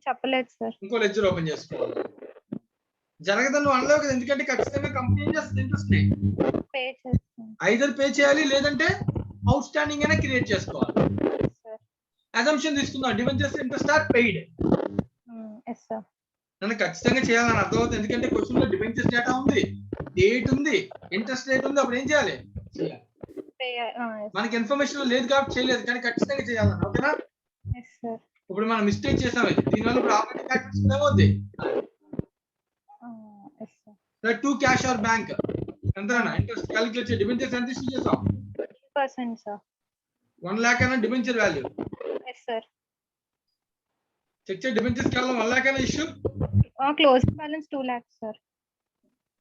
చెప్పలేదు సార్. ఇంకో లెడ్జర్ ఓపెన్ చేసుకోవాలి. జరగదని నువ్వు అనలేవు కదా, ఎందుకంటే ఖచ్చితంగా కంపెనీ ఏం చేస్తుంది? ఇంట్రెస్ట్ పే చేస్తాను. ఐదర్ పే చేయాలి, లేదంటే అవుట్ స్టాండింగ్ అయినా క్రియేట్ చేసుకోవాలి. అజంప్షన్ తీసుకుందాం, debentures interest are paid. Yes sir. నన్ను ఖచ్చితంగా చేయాలని అర్థమవుతుంది, ఎందుకంటే క్వశ్చన్ లో డిబెంచర్స్ డేటా ఉంది, డేట్ ఉంది, ఇంట్రెస్ట్ రేట్ ఉంది. అప్పుడు ఏం చేయాలి? మనకి ఇన్ఫర్మేషన్ లేదు కాబట్టి చేయలేదు, కానీ ఖచ్చితంగా చేయాలన్నా. ఓకేనా? Yes sir. ఇప్పుడు మనం మిస్టేక్ చేసాం ఇది, దీనివల్ల ఇప్పుడు ఆపరేటింగ్ యాక్టివిటీస్ ఏమవుద్ది? Yes sir. 2 cash or bank ఎంతనా ఇంట్రెస్ట్ క్యాలిక్యులేట్ చేసి డిబెంచర్స్ ఎంత ఇష్యూ చేసాం? 2% సార్. 1 lakh అయినా debenture value. Yes sir. Check చేసి డిబెంచర్స్ కేవలం 1 lakh అయినా issue. Closing balance 2 lakhs sir.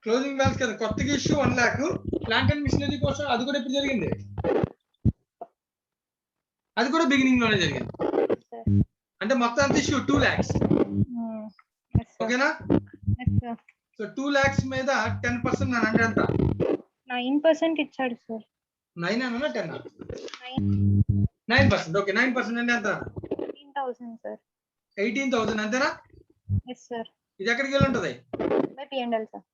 Closing balance కదా, కొత్తగా issue 1 lakh. Plant and machinery కోసం అది కూడా ఎప్పుడు జరిగింది? అది కూడా బిగినింగ్ లోనే జరిగింది. అంటే మొత్తం అంత ఇష్యూ 2 lakhs. ఓకేనా? సో 2 lakhs మీద 10% అని అంటే ఎంత? 9% ఇచ్చాడు సార్. 9 అన్నా 10? 9%. ఓకే, 9% అంటే ఎంత? 18,000 సార్. 18,000 అంతేనా? Yes sir. ఇది ఎక్కడికి వెళ్ళి ఉంటది? By P&L sir.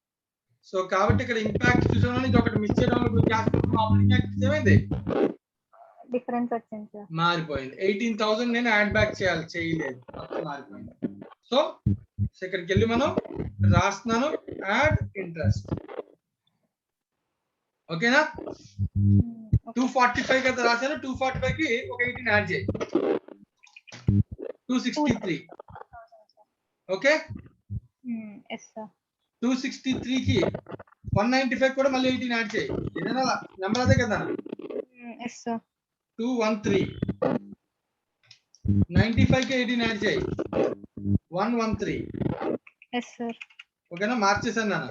సో కాబట్టి ఇక్కడ ఇంపాక్ట్ చూసాను, ఇది ఒకటి మిస్ చేయడం వల్ల ఇప్పుడు క్యాష్ ఫ్లో ఆపరేటింగ్ యాక్టివిటీస్ ఏమైంది? డిఫరెన్స్ వచ్చింది సార్. మారిపోయింది. 18,000 నేను యాడ్ బ్యాక్ చేయాలి, చేయలేదు, మొత్తం మారిపోయింది. సో ఇక్కడికి వెళ్ళి మనం రాస్తున్నాను యాడ్ ఇంట్రెస్ట్. ఓకేనా? 245 కదా రాశాను, 245 కి ఒక 18 యాడ్ చేయి, 263. Okay, yes sir. 263 కి 195 కూడా మళ్ళీ 18 యాడ్ చేయి. ఏదైనా నెంబర్ అదే కదా? Yes sir. 213. 95 కి 18 యాడ్ చేయి, 113. Yes sir. ఓకేనా? మార్చేసాను నాన్న.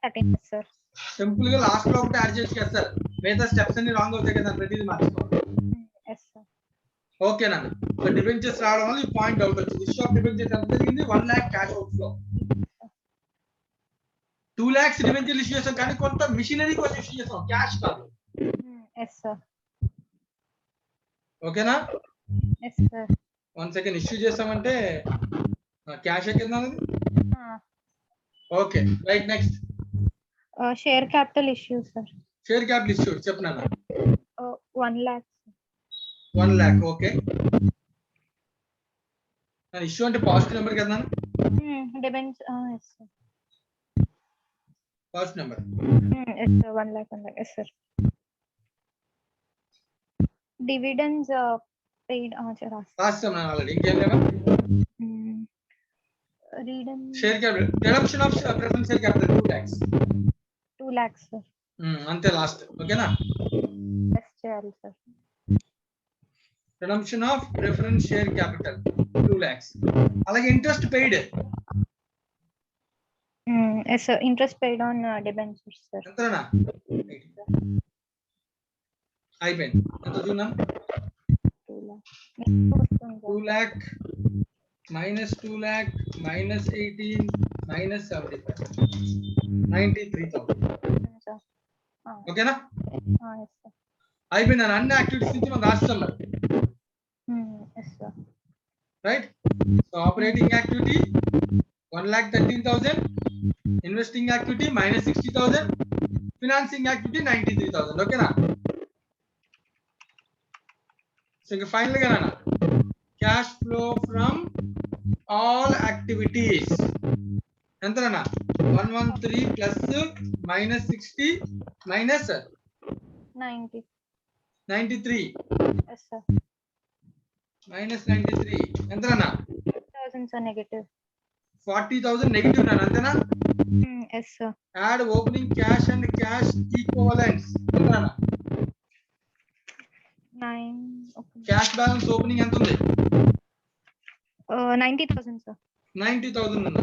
13 సార్. సింపుల్ గా లాస్ట్ లో ఒకటి యాడ్ చేసి కదా సార్, మిగతా స్టెప్స్ అన్ని రాంగ్ అవుతాయి కదా, ప్రతిదీ మార్చుకోవాలి. Yes sir. ఓకేనా? సో డిబెంచర్స్ రావడం వల్ల ఈ పాయింట్ అవుట్ వచ్చింది. ఇష్యూ ఆఫ్ డిబెంచర్స్ ఎంత జరిగింది? 1 lakh cash out flow. 2 lakhs debenture issue చేసాం, కానీ కొంత మిషనరీ కోసం ఇష్యూ చేసాం, క్యాష్ కాదు. Yes sir. ఓకేనా? Yes sir. 1 second ఇష్యూ చేసామంటే క్యాష్ కింద. Okay, right. Next share capital issue sir. Share capital issue చెప్పినాను. 1 lakh. 1 lakh. ఓకే, ఇష్యూ అంటే పాజిటివ్ నెంబర్ కదా? Yes sir. Positive number. Yes sir. 1 lakh. Yes sir. Dividends paid రాస్తాం already. ఇంకేం లేవా? Share capital reduction of preference share capital 2 lakhs. 2 lakhs sir. అంతే last. ఓకేనా? Yes చేయాలి sir. Reduction of preference share capital 2 lakhs. అలాగే interest paid. Yes sir. Interest paid on debentures sir. ఎంతనా? అయిపోయింది. ఎంత చూద్దాం? 2 lakh minus 2 lakh minus 18 minus 75, 93,000. ఓకేనా? అయిపోయింది. అన్ని యాక్టివిటీస్ నుంచి మనం రాస్తాం మరి. Right. So operating activity 1,13,000, investing activity -60,000, financing activity 93,000. ఓకేనా? సో ఇంకా ఫైనల్ గా నాన్న cash flow from all activities ఎంతనా? 113 ప్లస్ -60 మైనస్ 93. Yes sir. -93 ఎంతనా? 40,000 సార్. నెగటివ్ 40,000 నెగటివ్ నాన్న, అంతేనా? Yes sir. Add opening cash and cash equivalents ఎంతనా? 9. క్యాష్ బ్యాలెన్స్ ఓపెనింగ్ ఎంత ఉంది? 90,000 సార్. 90,000 ఉంది.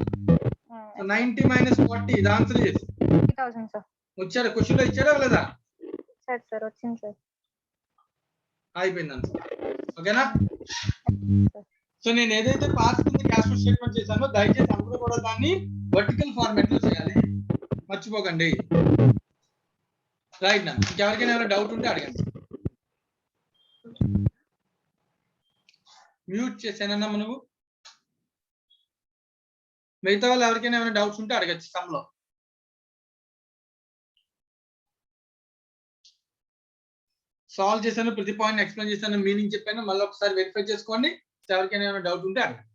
90 minus 40, the answer is 50,000 sir. వచ్చాడు, క్వశ్చన్ లో ఇచ్చాడా లేదా? సార్ వచ్చింది సార్. అయిపోయింది ఆన్సర్. ఓకేనా? సో నేను ఏదైతే పాస్ కింద క్యాష్ ఫ్లో స్టేట్మెంట్ చేశానో దయచేసి అందరూ కూడా దాన్ని వర్టికల్ ఫార్మాట్ లో చేయాలి, మర్చిపోకండి. రైట్ నా ఇంకెవరికైనా ఏమైనా డౌట్ ఉంటే అడగండి. మ్యూట్ చేసానన్నా నువ్వు. మిగతా వాళ్ళు ఎవరికైనా ఏమైనా డౌట్స్ ఉంటే అడగచ్చు సమ్లో. సాల్వ్ చేశాను, ప్రతి పాయింట్ ఎక్స్ప్లెయిన్ చేశాను, మీనింగ్ చెప్పాను, మళ్ళీ ఒకసారి వెరిఫై చేసుకోండి. ఎవరికైనా ఏమైనా డౌట్ ఉంటే అడగండి.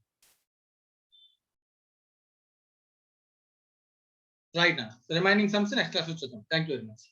రైట్ నా రిమైనింగ్ సమ్స్ నెక్స్ట్ క్లాస్ లో చూద్దాం. Thank you very much.